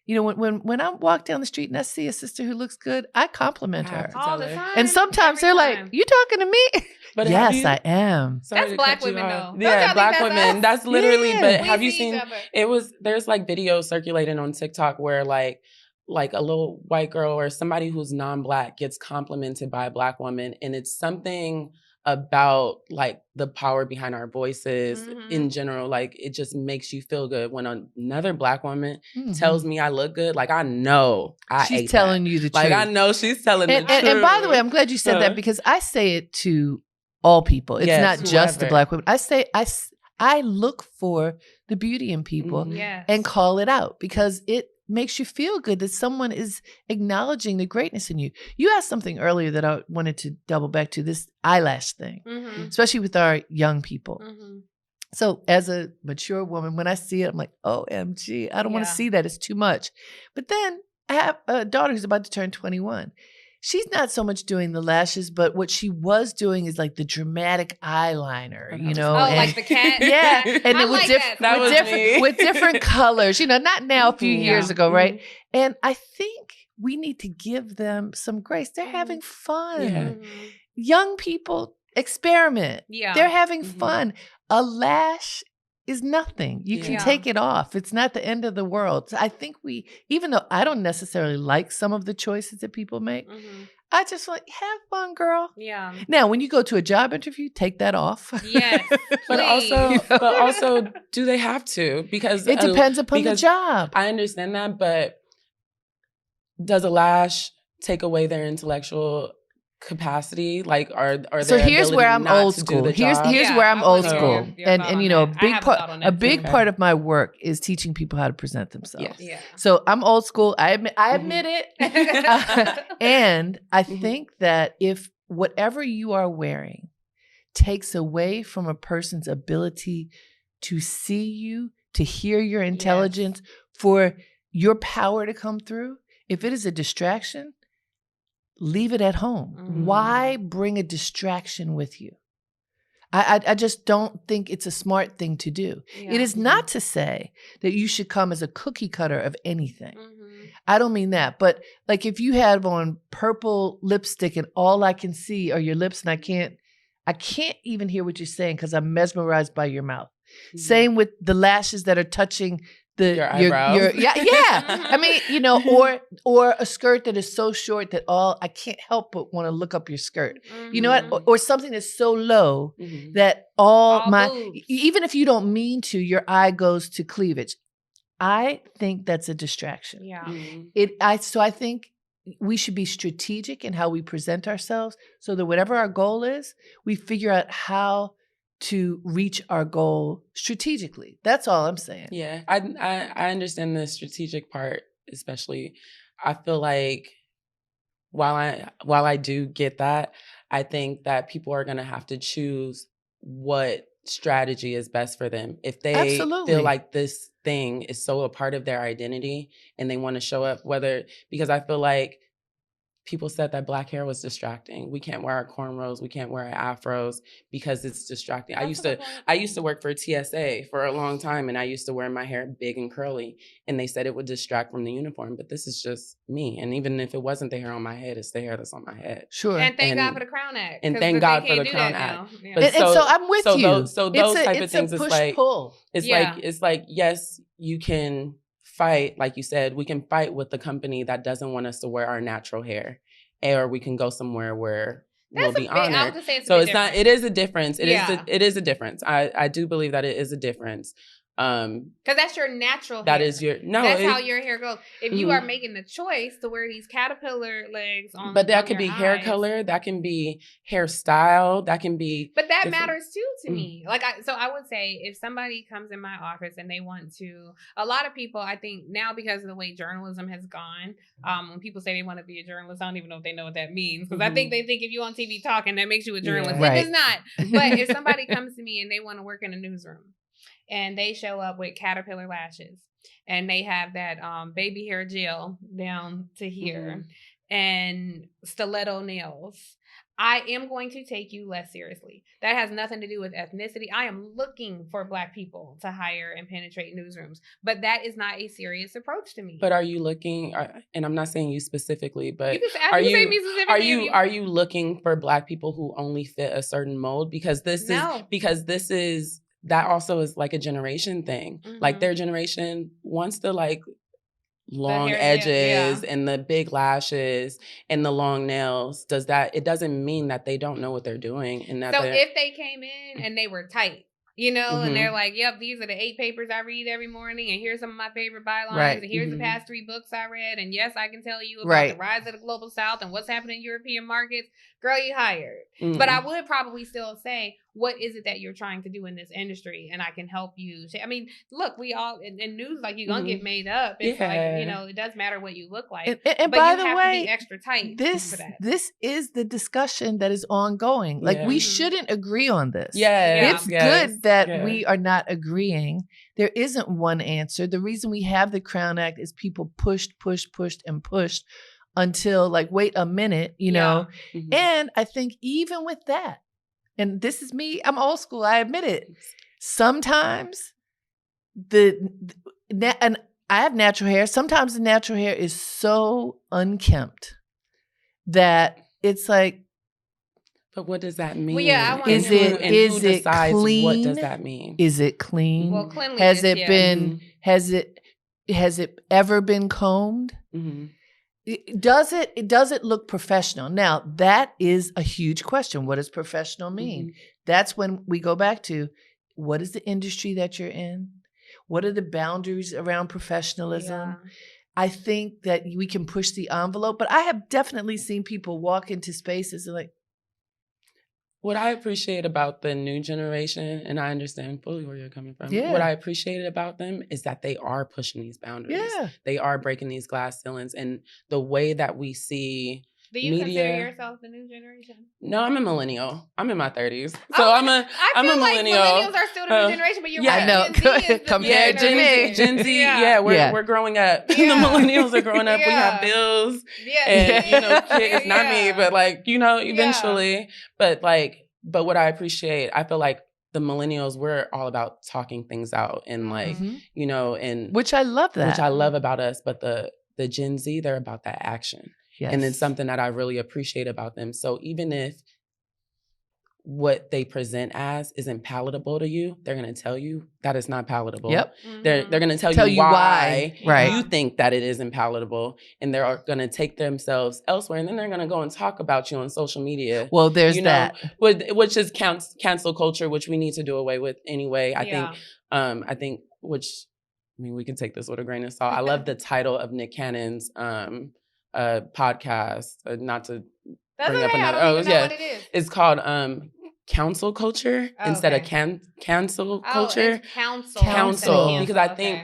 When I walk down the street and I see a sister who looks good, I compliment her.
All the time.
And sometimes they're like, you talking to me? But yes, I am.
That's Black women though.
Yeah, Black women. That's literally, but have you seen, there's like videos circulating on TikTok where like a little white girl or somebody who's non-Black gets complimented by a Black woman, and it's something about like the power behind our voices in general. Like it just makes you feel good when another Black woman tells me I look good. Like I know
she's telling you the truth.
Like I know she's telling the truth.
And by the way, I'm glad you said that, because I say it to all people. It's not just the Black women. I say I look for the beauty in people and call it out, because it makes you feel good that someone is acknowledging the greatness in you. You asked something earlier that I wanted to double back to, this eyelash thing, especially with our young people. So as a mature woman, when I see it, I'm like, OMG, I don't want to see that. It's too much. But then I have a daughter who's about to turn 21. She's not so much doing the lashes, but what she was doing is like the dramatic eyeliner, you know.
Oh, and, like the cat?
Yeah. And then
with
different colors, you know, not now, a few years ago, right? And I think we need to give them some grace. They're having fun.
Yeah.
Young people experiment.
Yeah.
They're having fun. A lash is nothing. You can take it off. It's not the end of the world. So I think even though I don't necessarily like some of the choices that people make, I just like, have fun, girl.
Yeah.
Now, when you go to a job interview, take that off.
Yes.
But also, do they have to? Because
it depends upon the job.
I understand that, but does a lash take away their intellectual capacity? Like, are
so here's where I'm old school. Here's where I'm old school, and you know, a big part of my work is teaching people how to present themselves.
Yes. Yeah.
So I'm old school. I admit it, and I think that if whatever you are wearing takes away from a person's ability to see you, to hear your intelligence, for your power to come through, if it is a distraction, leave it at home. Why bring a distraction with you? I just don't think it's a smart thing to do. Yeah. It is not to say that you should come as a cookie cutter of anything. I don't mean that. But like if you have on purple lipstick and all I can see are your lips and I can't even hear what you're saying because I'm mesmerized by your mouth. Same with the lashes that are touching your eyebrows. I mean, you know, or a skirt that is so short that I can't help but want to look up your skirt. You know what? Or something that's so low that even if you don't mean to, your eye goes to cleavage. I think that's a distraction. Yeah. So I think we should be strategic in how we present ourselves so that whatever our goal is, we figure out how to reach our goal strategically. That's all I'm saying.
Yeah, I understand the strategic part, especially. I feel like while I do get that, I think that people are going to have to choose what strategy is best for them. If they feel like this thing is so a part of their identity and they want to show up, because I feel like people said that black hair was distracting. We can't wear our cornrows. We can't wear our afros because it's distracting. I used to work for TSA for a long time, and I used to wear my hair big and curly, and they said it would distract from the uniform. But this is just me, and even if it wasn't the hair on my head, it's the hair that's on my head.
Sure.
And thank God for the Crown Act.
And thank God for the Crown Act.
Yeah.
And so I'm with you.
So those type of things,
it's
it's like
pull.
It's like yes, you can fight, like you said, we can fight with the company that doesn't want us to wear our natural hair, or we can go somewhere where we'll be honored.
I would just say it's
it is a difference. It is a difference. I do believe that it is a difference.
Because that's your natural
that
hair.
Is your
that's how your hair goes. If you are making the choice to wear these caterpillar legs on,
but that could be
eyes,
hair color, that can be hairstyle, that can be.
But that matters too to me. Like I would say if somebody comes in my office and they want to, a lot of people I think now because of the way journalism has gone, when people say they want to be a journalist, I don't even know if they know what that means because I think they think if you're on TV talking that makes you a journalist.
Yeah.
It does not. But if somebody comes to me and they want to work in a newsroom. And they show up with caterpillar lashes and they have that baby hair gel down to here and stiletto nails. I am going to take you less seriously. That has nothing to do with ethnicity. I am looking for Black people to hire and penetrate newsrooms, but that is not a serious approach to me.
But are you looking, and I'm not saying you specifically, but
are
you looking for Black people who only fit a certain mold? Because that also is like a generation thing. Like their generation wants the like long edges and the big lashes and the long nails. It doesn't mean that they don't know what they're doing. And that
if they came in and they were tight, you know, and they're like, yep, these are the 8 papers I read every morning, and here's some of my favorite bylines, and here's the past 3 books I read, and yes, I can tell you about the rise of the global South and what's happening in European markets. Girl, you hired. But I would probably still say, what is it that you're trying to do in this industry? And I can help you. I mean, look, we all in news, like, you're going to get made up. It's like, you know, it does matter what you look like.
And
but
by
you
the
have
way,
to be extra tight for that.
This is the discussion that is ongoing. Like, we shouldn't agree on this. It's good that we are not agreeing. There isn't one answer. The reason we have the Crown Act is people pushed until, like, wait a minute, you know. And I think even with that, and this is me, I'm old school, I admit it. Sometimes and I have natural hair. Sometimes the natural hair is so unkempt that it's like,
but what does that mean?
Well, yeah, I want
is it clean?
What does that mean?
Is it clean?
Well, cleanliness,
has it been? Has it ever been combed? Does it look professional? Now, that is a huge question. What does professional mean? That's when we go back to, what is the industry that you're in? What are the boundaries around professionalism? I think that we can push the envelope, but I have definitely seen people walk into spaces and like,
what I appreciate about the new generation, and I understand fully where you're coming from,
Yeah.
what I appreciate about them is that they are pushing these boundaries.
Yeah.
They are breaking these glass ceilings. And the way that we see
Do you
media,
consider yourself the new generation?
No, I'm a millennial. I'm in my 30s. So I'm a millennial.
Like millennials are still the new generation, but you're right.
I know. Compared to me.
Gen Z, we're growing up. The millennials are growing up. We have bills. And, you know, kids, not me, but, like, you know, eventually. But what I appreciate, I feel like the millennials, we're all about talking things out and, like, you know, and
which I love that.
Which I love about us. But the Gen Z, they're about that action.
Yes.
And it's something that I really appreciate about them. So even if what they present as isn't palatable to you, they're going to tell you that it's not palatable.
Yep.
They're going to tell you why you think that it isn't palatable. And they're going to take themselves elsewhere. And then they're going to go and talk about you on social media.
Well, there's that.
Which is cancel culture, which we need to do away with anyway. I think, we can take this with a grain of salt. I love the title of Nick Cannon's podcast, not to bring up another.
What it is.
It's called council culture instead of cancel culture.
It's council.
Council, because I think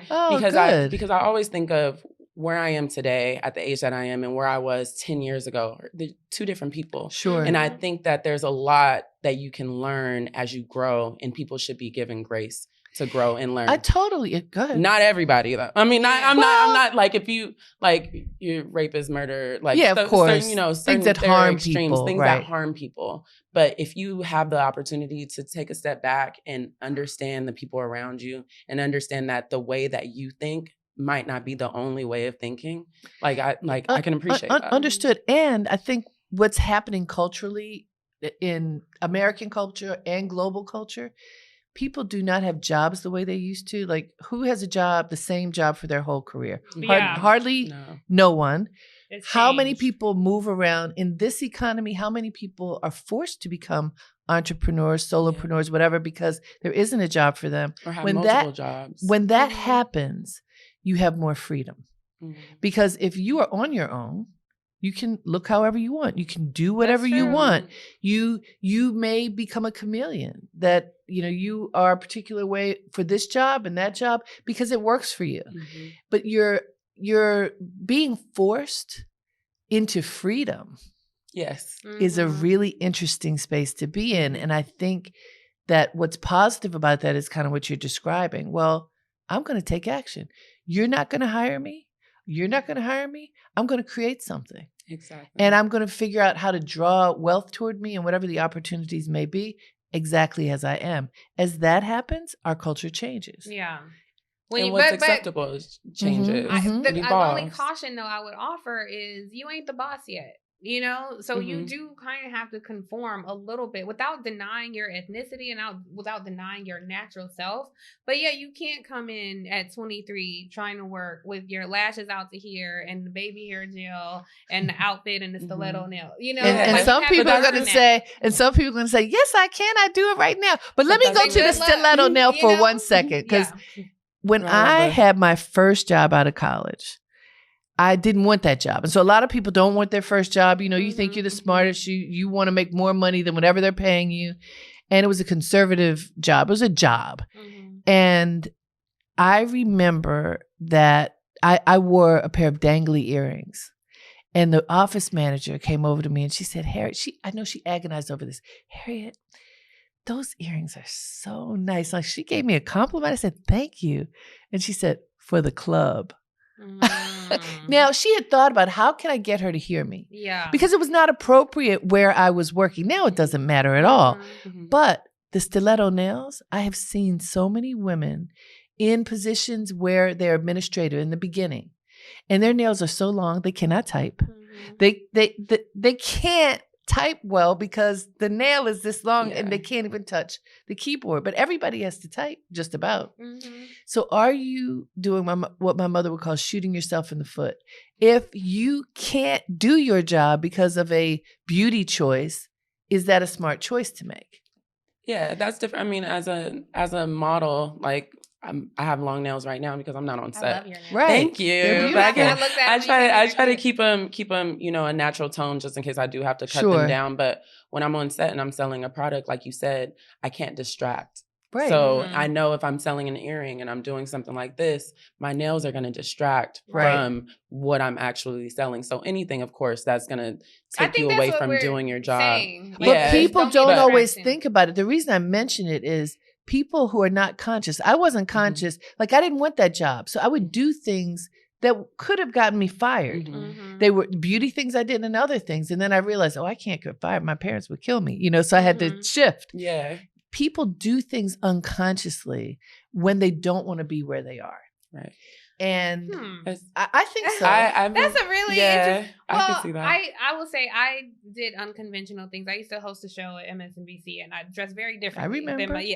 because I always think of where I am today at the age that I am and where I was 10 years ago. They're two different people.
Sure.
And I think that there's a lot that you can learn as you grow, and people should be given grace to grow and learn.
I totally good.
Not everybody though. I mean, I'm not like, if you like, you rape is murder. Like,
of course,
certain,
things that harm
extremes,
people,
things that harm people. But if you have the opportunity to take a step back and understand the people around you, and understand that the way that you think might not be the only way of thinking, I can appreciate that.
Understood. And I think what's happening culturally in American culture and global culture, people do not have jobs the way they used to. Like, who has a job, the same job for their whole career? Hardly no one. How many people move around in this economy? How many people are forced to become entrepreneurs, solopreneurs, whatever, because there isn't a job for them?
Or have multiple jobs.
When that happens, you have more freedom. Because if you are on your own, you can look however you want. You can do whatever you want. You may become a chameleon, that, you know, you are a particular way for this job and that job because it works for you. But you're being forced into freedom.
Yes.
Is a really interesting space to be in. And I think that what's positive about that is kind of what you're describing. Well, I'm going to take action. You're not going to hire me. You're not going to hire me. I'm going to create something.
Exactly.
And I'm going to figure out how to draw wealth toward me and whatever the opportunities may be, exactly as I am. As that happens, our culture changes.
Yeah.
And what's acceptable changes.
The only caution, though, I would offer is you ain't the boss yet. You know, so you do kind of have to conform a little bit without denying your ethnicity and without denying your natural self. But yeah, you can't come in at 23 trying to work with your lashes out to here and the baby hair gel and the outfit and the stiletto nail. You know,
and some people are going to say, yes, I can. I do it right now. But let me go to the stiletto nail for 1 second, because when I had my first job out of college, I didn't want that job. And so a lot of people don't want their first job. You know, you think you're the smartest. You want to make more money than whatever they're paying you. And it was a conservative job. It was a job. And I remember that I wore a pair of dangly earrings. And the office manager came over to me and she said, Harriette, I know she agonized over this. Harriette, those earrings are so nice. Like, she gave me a compliment. I said, thank you. And she said, for the club. Now, she had thought about how can I get her to hear me?
Yeah.
Because it was not appropriate where I was working. Now it doesn't matter at all. But the stiletto nails, I have seen so many women in positions where they're administrative in the beginning. And their nails are so long, they cannot type. They can't type well because the nail is this long and they can't even touch the keyboard. But everybody has to type, just about. So are you doing what my mother would call shooting yourself in the foot? If you can't do your job because of a beauty choice, is that a smart choice to make?
Yeah, that's different. I mean, as a model, like, I have long nails right now because I'm not on set.
I love your nails.
Right.
Thank you.
They're
I try to keep them, a natural tone just in case I do have to cut them down. But when I'm on set and I'm selling a product, like you said, I can't distract.
Right.
So I know if I'm selling an earring and I'm doing something like this, my nails are going to distract from what I'm actually selling. So anything, of course, that's going to take you away from doing your job.
But people don't always think about it. The reason I mention it is people who are not conscious. I wasn't conscious. Like, I didn't want that job. So I would do things that could have gotten me fired. They were beauty things I did and other things. And then I realized, I can't get fired. My parents would kill me. So I had to shift.
Yeah.
People do things unconsciously when they don't want to be where they are.
Right.
And I think so.
That's a really interesting. Well,
I can see that.
I will say I did unconventional things. I used to host a show at MSNBC, and I dressed very differently.
I remember.
I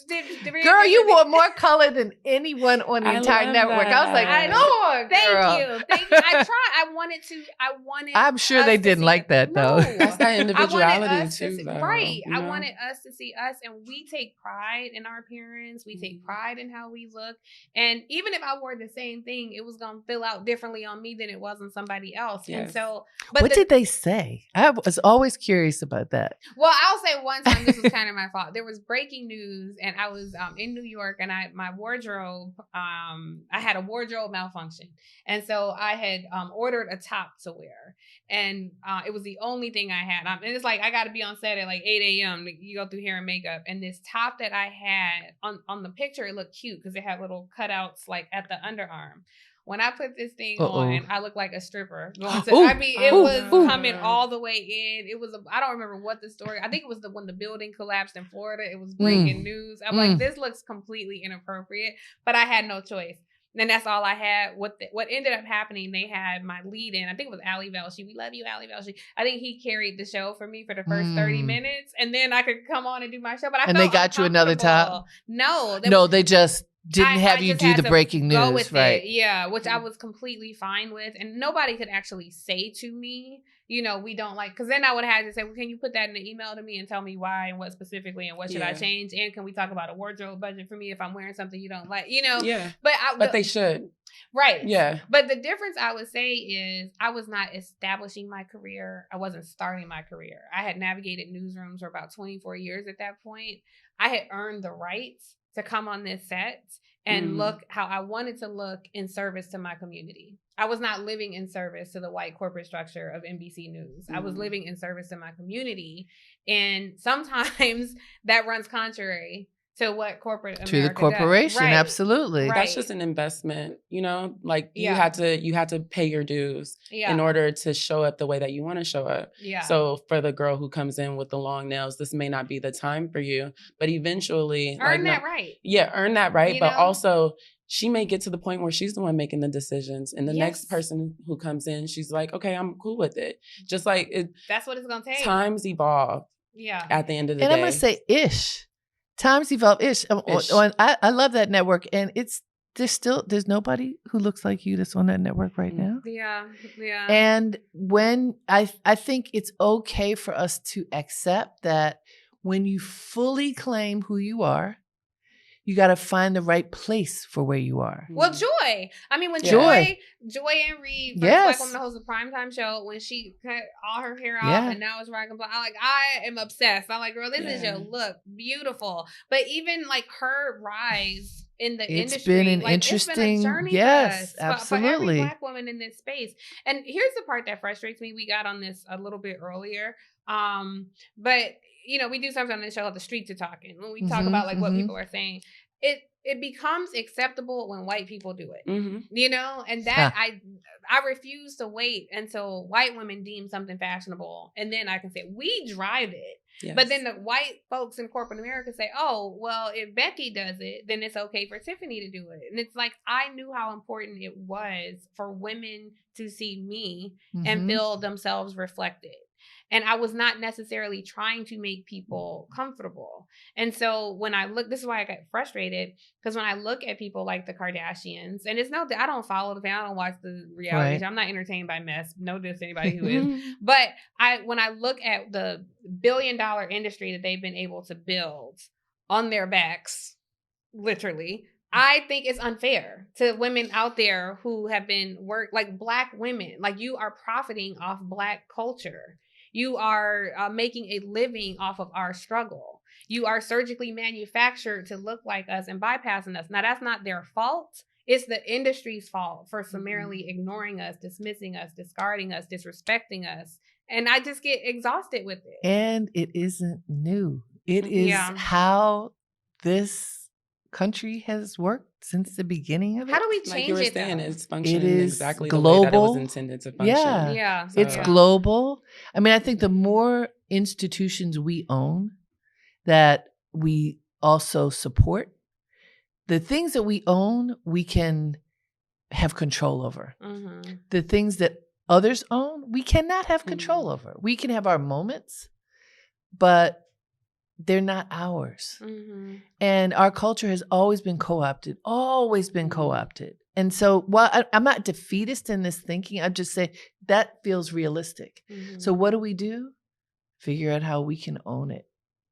did.
Girl, you wore more color than anyone on the entire network. I was like, Lord, girl.
Thank you. I tried. I wanted.
I'm sure they didn't like that, though.
That's that individuality too, though.
Right. I wanted us to see us, and we take pride in our appearance. We take pride in how we look, and even if I wore the same thing, it was going to fill out differently on me than it was on somebody else. Yes. And so,
what did they say? I was always curious about that.
Well, I'll say one time, this was kind of my fault. There was breaking news, and I was in New York, and my wardrobe, I had a wardrobe malfunction. And so I had ordered a top to wear, and it was the only thing I had. And it's like, I got to be on set at like 8 a.m. You go through hair and makeup. And this top that I had on the picture, it looked cute because it had little cutouts like at the underarm. When I put this thing on, I looked like a stripper. It was coming all the way in. It was, I don't remember what the story, I think it was when the building collapsed in Florida. It was breaking news. I'm like, this looks completely inappropriate, but I had no choice. And that's all I had. What ended up happening, they had my lead in, I think it was Ali Velshi. We love you, Ali Velshi. I think he carried the show for me for the first 30 minutes. And then I could come on and do my show. But
they got you another top?
No.
They just didn't have you do the breaking news. Go with right.
It. Yeah, which I was completely fine with. And nobody could actually say to me, we don't like, because then I would have had to say, well, can you put that in an email to me and tell me why and what specifically and what should I change? And can we talk about a wardrobe budget for me if I'm wearing something you don't like, Yeah. But
they should.
Right.
Yeah.
But the difference I would say is I was not establishing my career. I wasn't starting my career. I had navigated newsrooms for about 24 years at that point. I had earned the rights to come on this set and look how I wanted to look in service to my community. I was not living in service to the white corporate structure of NBC News. I was living in service to my community. And sometimes that runs contrary to what corporate America
to the corporation,
does. Right.
Absolutely.
Right.
That's just an investment, like you had to pay your dues in order to show up the way that you want to show up. Yeah. So for the girl who comes in with the long nails, this may not be the time for you, but eventually
earn that right.
Yeah, earn that right. But also she may get to the point where she's the one making the decisions, and the next person who comes in, she's like, okay, I'm cool with it. Just like
that's what it's gonna take.
Times evolve. Yeah. At the end of the day.
And I'm gonna say times evolve ish. I love that network, and there's nobody who looks like you that's on that network right now.
Yeah.
And when I think it's okay for us to accept that when you fully claim who you are, You got to find the right place for where you are.
Well, Joy. I mean, when
Joy
and Reed, first
yes.
Black woman to host a primetime show, when she cut all her hair off
Yeah.
and now it's rocking black, I am obsessed. I'm like, girl, this is your look. Beautiful. But even like her rise in the industry.
It's been an
interesting, it's been a journey
yes,
for us,
absolutely.
for every Black woman in this space. And here's the part that frustrates me. We got on this a little bit earlier. But you know, we do sometimes on the show, the streets are talking. When we talk about like what people are saying, it becomes acceptable when white people do it, you know, and that I refuse to wait until white women deem something fashionable. And then I can say, we drive it. Yes. But then the white folks in corporate America say, oh, well, if Becky does it, then it's okay for Tiffany to do it. And it's like, I knew how important it was for women to see me and feel themselves reflected. And I was not necessarily trying to make people comfortable. And so when I look, this is why I got frustrated, because when I look at people like the Kardashians, and it's not that I don't follow the family, I don't watch the reality show. I'm not entertained by mess. No diss to anybody who is. But when I look at the billion-dollar industry that they've been able to build on their backs, literally, I think it's unfair to women out there who have been like Black women. Like, you are profiting off Black culture. You are making a living off of our struggle. You are surgically manufactured to look like us and bypassing us. Now, that's not their fault. It's the industry's fault for summarily ignoring us, dismissing us, discarding us, disrespecting us. And I just get exhausted with it.
And it isn't new. It is how this country has worked since the beginning of it.
How do we change
like you were
it?
Saying, it's functioning
it is
exactly
global.
The way that it was intended to function.
Yeah.
So, it's global. I mean, I think the more institutions we own that we also support, the things that we own, we can have control over. The things that others own, we cannot have control over. We can have our moments, but they're not ours. And our culture has always been co-opted, And so while I'm not defeatist in this thinking, I'm just saying that feels realistic. So what do? Figure out how we can own it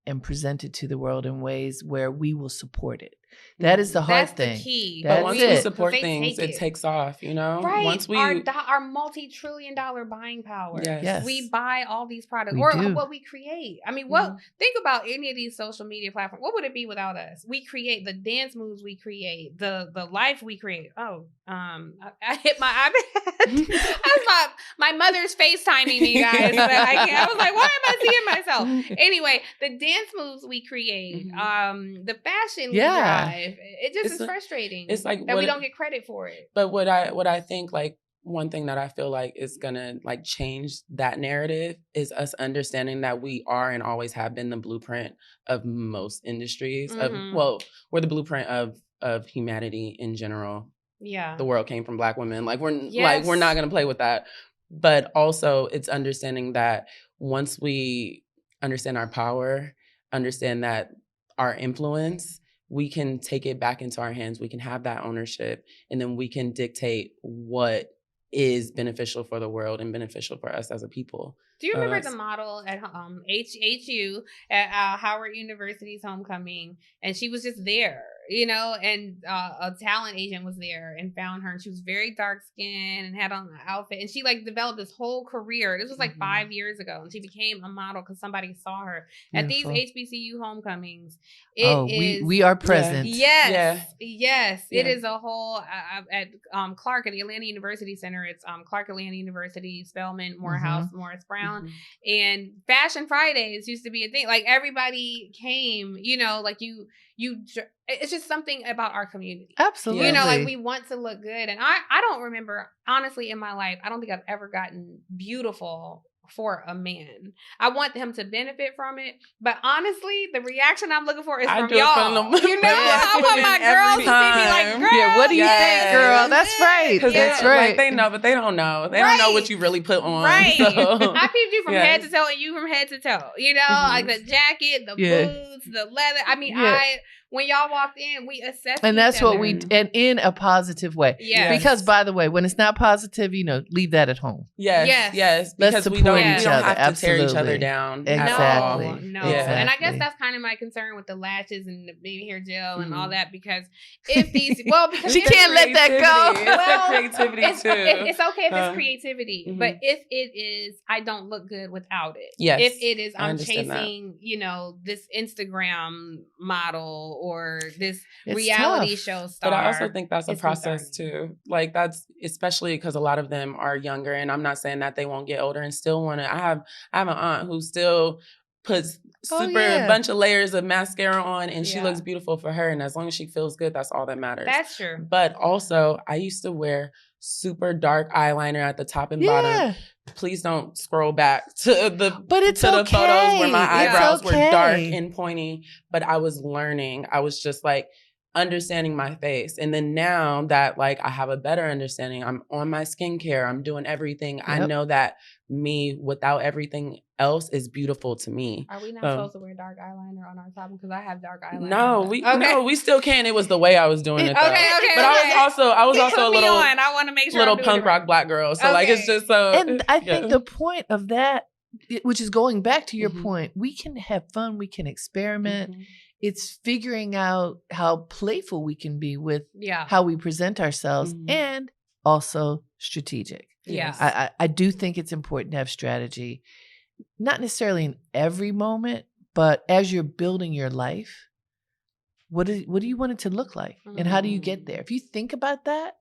and present it to the world in ways where we will support it. That is the hard thing.
That's the key.
But once we support things, it takes off, you know?
Right.
Once we
our multi-trillion-dollar buying power.
Yes.
We buy all these products.
We
or
do.
what we create. I mean, think about any of these social media platforms. What would it be without us? We create the dance moves we create, the life we create. Oh, I hit my iPad. That's my mother's FaceTiming me, guys. But I was like, why am I seeing myself? Anyway, the dance moves we create, the fashion we drive. It just is frustrating. It's like that we don't get credit for it.
But what I think, like, one thing that I feel like is gonna like change that narrative is us understanding that we are and always have been the blueprint of most industries. We're the blueprint of humanity in general.
Yeah,
the world came from Black women. Like we're not gonna play with that. But also, it's understanding that once we understand our power, understand that our influence, we can take it back into our hands. We can have that ownership, and then we can dictate what is beneficial for the world and beneficial for us as a people.
Do you remember the model at HU at Howard University's homecoming? And she was just there, you know, and a talent agent was there and found her. And she was very dark skinned and had on an outfit. And she like developed this whole career. This was like 5 years ago. And she became a model because somebody saw her at these HBCU homecomings.
We are present.
Yes. It is a whole at Clark at the Atlanta University Center. It's Clark Atlanta University, Spelman, Morehouse, Morris Brown. And Fashion Fridays used to be a thing. Like everybody came, you know, like you it's just something about our community.
Absolutely.
You know, like we want to look good. And I don't remember, honestly, in my life, I don't think I've ever gotten beautiful for a man. I want him to benefit from it, but honestly, the reaction I'm looking for is from y'all. You know, I want my girls to see me like, girl.
Yeah, what do you think, girl? That's right.
That's right. Like, they know, but they don't know. They don't know what you really put on.
Right.
So.
I peeped you from head to toe, and you from head to toe. You know, like the jacket, the boots, the leather. I mean, when y'all walked in, we assessed
And that's
each
what
other.
we, and in a positive way.
Yes.
Because, by the way, when it's not positive, leave that at home.
Yes.
Let's
Because we
support
don't
each
have
other.
to tear each other
Absolutely.
down.
Exactly.
No.
Yeah.
And I guess
Exactly.
that's kind of my concern with the lashes and the baby hair gel and all that, because if these, because
She can't let that go.
Well,
creativity
it's,
too.
it's okay if it's creativity,
mhm.
but if it is, I don't look good without it.
Yes,
if it is,
I
I'm
understand
chasing, this Instagram model or this
It's
reality
tough.
show star.
But I also think that's a
It's
process
concerning.
too. Like that's especially because a lot of them are younger, and I'm not saying that they won't get older and still want to. I have an aunt who still puts bunch of layers of mascara on, and she looks beautiful for her. And as long as she feels good, that's all that matters.
That's true.
But also, I used to wear super dark eyeliner at the top and bottom. Please don't scroll back to the the photos where my eyebrows were dark and pointy. But I was learning. I was just like understanding my face. And then now that like I have a better understanding, I'm on my skincare, I'm doing everything. Yep. I know that me without everything else is beautiful to me.
Are we not supposed to wear dark eyeliner on our top? Because I have dark eyeliner.
No, we still can. It was the way I was doing it though. But I was also a little
I want to make sure
little punk rock black girl. So like it's just so.
And I think the point of that, which is going back to your point, we can have fun, we can experiment. It's figuring out how playful we can be with how we present ourselves and also strategic.
Yeah.
I do think it's important to have strategy, not necessarily in every moment, but as you're building your life, what do you want it to look like? And how do you get there? If you think about that,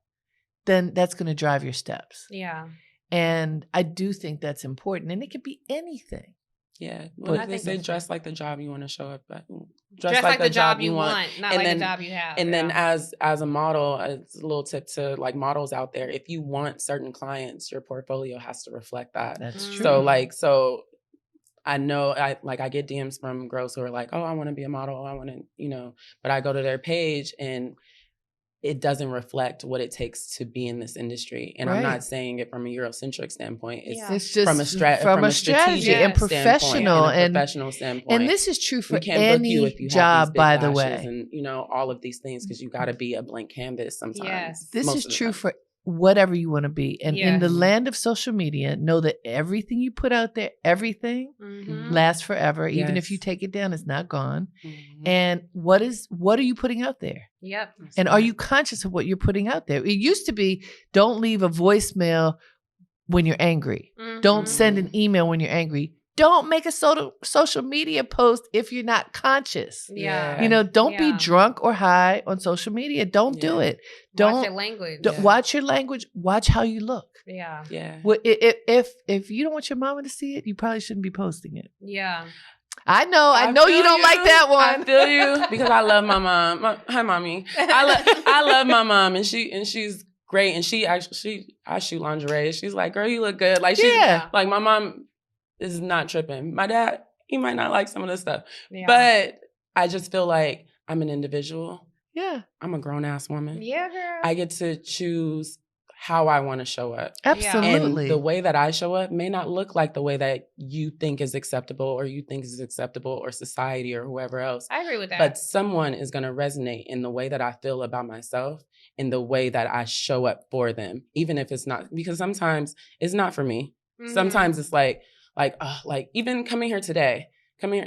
then that's going to drive your steps.
Yeah.
And
I do think that's important. And it could be anything.
Yeah. Well, they say dress like the job you want to show up at. Dress like the job you want,
not like the job you have.
And then as a model, it's a little tip to like models out there. If you want certain clients, your portfolio has to reflect that.
That's true.
So I know I get DMs from girls who are like, oh, I want to be a model. I want to, but I go to their page and it doesn't reflect what it takes to be in this industry. And I'm not saying it from a Eurocentric standpoint. It's just from a strategy
and professional
and professional standpoint.
And this is true for
any
job, by the way.
And, all of these things, because you got to be a blank canvas sometimes.
Yes.
This is true for whatever you want to be. And in the land of social media, know that everything you put out there, everything lasts forever. Even if you take it down, it's not gone. And what are you putting out there?
Yep.
And are you conscious of what you're putting out there? It used to be, don't leave a voicemail when you're angry. Don't send an email when you're angry. Don't make a social media post if you're not conscious.
Yeah.
Don't be drunk or high on social media. Don't do it.
Watch your language.
Watch your language. Watch how you look.
Yeah.
Yeah.
Well, if you don't want your mama to see it, you probably shouldn't be posting it.
Yeah.
I know you don't like that one.
I feel you because I love my mom. Hi, mommy. I love my mom, and she's great. And I shoot lingerie. She's like, girl, you look good. Like like my mom is not tripping. My dad, he might not like some of this stuff, but I just feel like I'm an individual.
Yeah,
I'm a grown ass woman.
Yeah, girl.
I get to choose how I want to show up.
Absolutely.
And the way that I show up may not look like the way that you think is acceptable or you think is acceptable or society or whoever else.
I agree with that.
But someone is going to resonate in the way that I feel about myself, in the way that I show up for them, even if it's not, because sometimes it's not for me. Sometimes it's like even coming here today,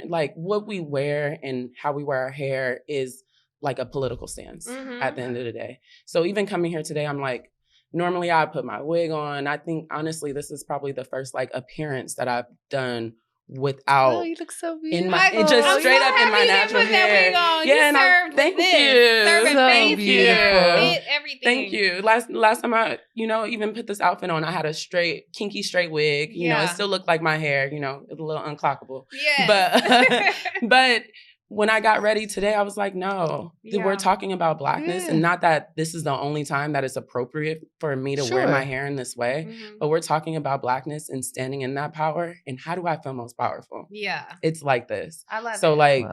like what we wear and how we wear our hair is like a political stance at the end of the day. So even coming here today, I'm like, normally I put my wig on. I think honestly, this is probably the first like appearance that I've done without.
Oh, you look so beautiful.
It just straight up in my natural hair.
Yeah, and thank you. Everything.
Thank you. Last time I, even put this outfit on, I had a kinky straight wig. It still looked like my hair. It's a little unclockable.
Yeah.
But when I got ready today, I was like, no, we're talking about Blackness, and not that this is the only time that it's appropriate for me to wear my hair in this way, but we're talking about Blackness and standing in that power. And how do I feel most powerful?
Yeah.
It's like this.
I love it.
So like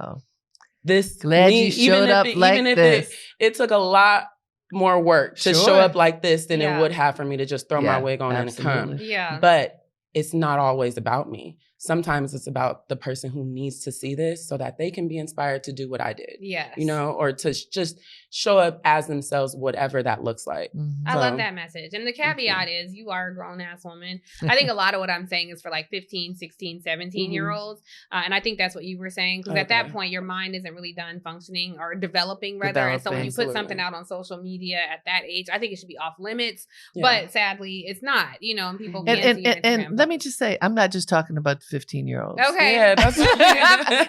this.
Glad you showed up like this.
It took a lot more work to show up like this than it would have for me to just throw my wig on and come.
Yeah.
But it's not always about me. sometimes it's about the person who needs to see this so that they can be inspired to do what I did.
Yes.
You know, or to just show up as themselves, whatever that looks like.
I love that message. And the caveat is you are a grown-ass woman. I think a lot of what I'm saying is for like 15, 16, 17-year-olds. And I think that's what you were saying. Because at that point, your mind isn't really done functioning or developing, rather. And so when you put something out on social media at that age, I think it should be off limits. Yeah. But sadly, it's not, you know, and people can't see your Instagram
and let me just say, I'm not just talking about 15-year-olds.
Okay.
Yeah, that's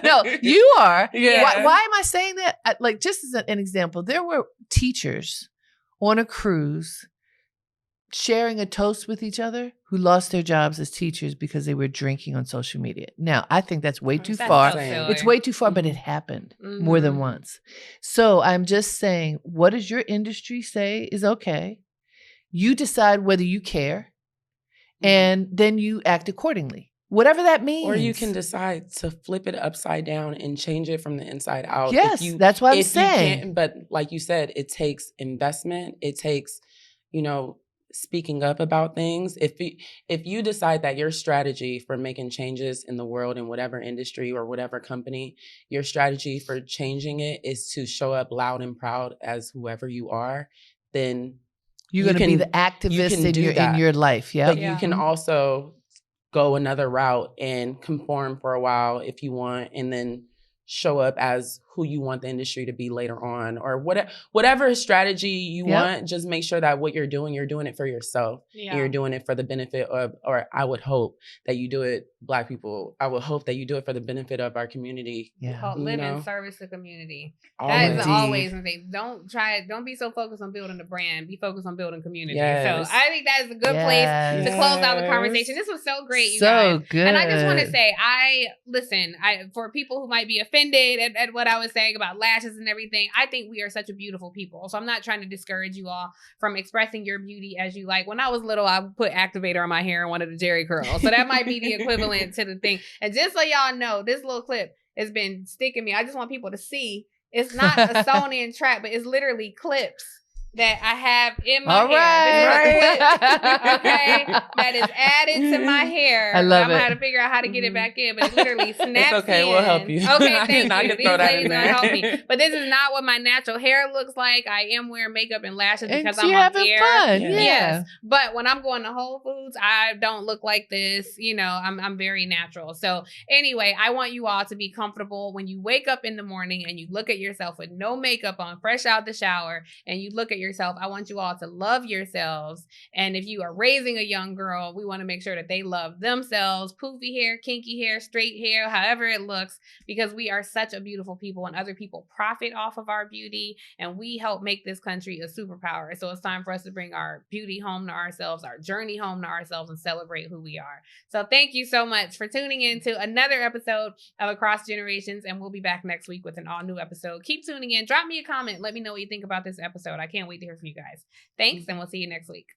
no, you are.
Yeah.
Why am I saying that? Like, just as an example, there were teachers on a cruise sharing a toast with each other who lost their jobs as teachers because they were drinking on social media. Now, I think that's way too far.
So
it's way too far, but it happened more than once. So I'm just saying, what does your industry say is okay? You decide whether you care, and then you act accordingly. Whatever that means.
Or you can decide to flip it upside down and change it from the inside out.
Yes, that's what I'm saying.
But like you said, it takes investment. It takes, you know, speaking up about things. If you decide that your strategy for making changes in the world in whatever industry or whatever company, your strategy for changing it is to show up loud and proud as whoever you are, then
you're going to be the activist in your life. Yeah.
But you can also go another route and conform for a while if you want, and then show up as who you want the industry to be later on, or whatever strategy you want. Just make sure that what you're doing it for yourself. And you're doing it for the benefit of, or I would hope that you do it, Black people, I would hope that you do it for the benefit of our community.
Live in service to community.
Always.
That is always my thing. Don't be so focused on building a brand. Be focused on building community.
Yes.
So I think that is a good place to close out the conversation. This was so great, you guys.
Good.
And I just want to say, for people who might be offended at what I was saying about lashes and everything, I think we are such a beautiful people. So I'm not trying to discourage you all from expressing your beauty as you like. When I was little, I put activator on my hair and wanted a Jerry curl. So that might be the equivalent to the thing. And just so y'all know, this little clip has been sticking me. I just want people to see it's not a sewn in trap, but it's literally clips that I have in my hair. Right. Okay. That is added to my hair.
I love it.
I'm going to have to figure out how to get it back in, but it literally snaps
It's okay,
in.
we'll help you.
Okay, thank you. These ladies
will
help me. But this is not what my natural hair looks like. I am wearing makeup and lashes because
and
I'm
having
on air.
fun.
Yes. But when I'm going to Whole Foods, I don't look like this. You know, I'm very natural. So anyway, I want you all to be comfortable when you wake up in the morning and you look at yourself with no makeup on, fresh out the shower, and you look at yourself. I want you all to love yourselves. And if you are raising a young girl, we want to make sure that they love themselves. Poofy hair, kinky hair, straight hair, however it looks, because we are such a beautiful people and other people profit off of our beauty, and we help make this country a superpower. So it's time for us to bring our beauty home to ourselves, our journey home to ourselves, and celebrate who we are. So thank you so much for tuning in to another episode of Across Generations, and we'll be back next week with an all new episode. Keep tuning in. Drop me a comment. Let me know what you think about this episode. I can't wait to hear from you guys. Thanks, and we'll see you next week.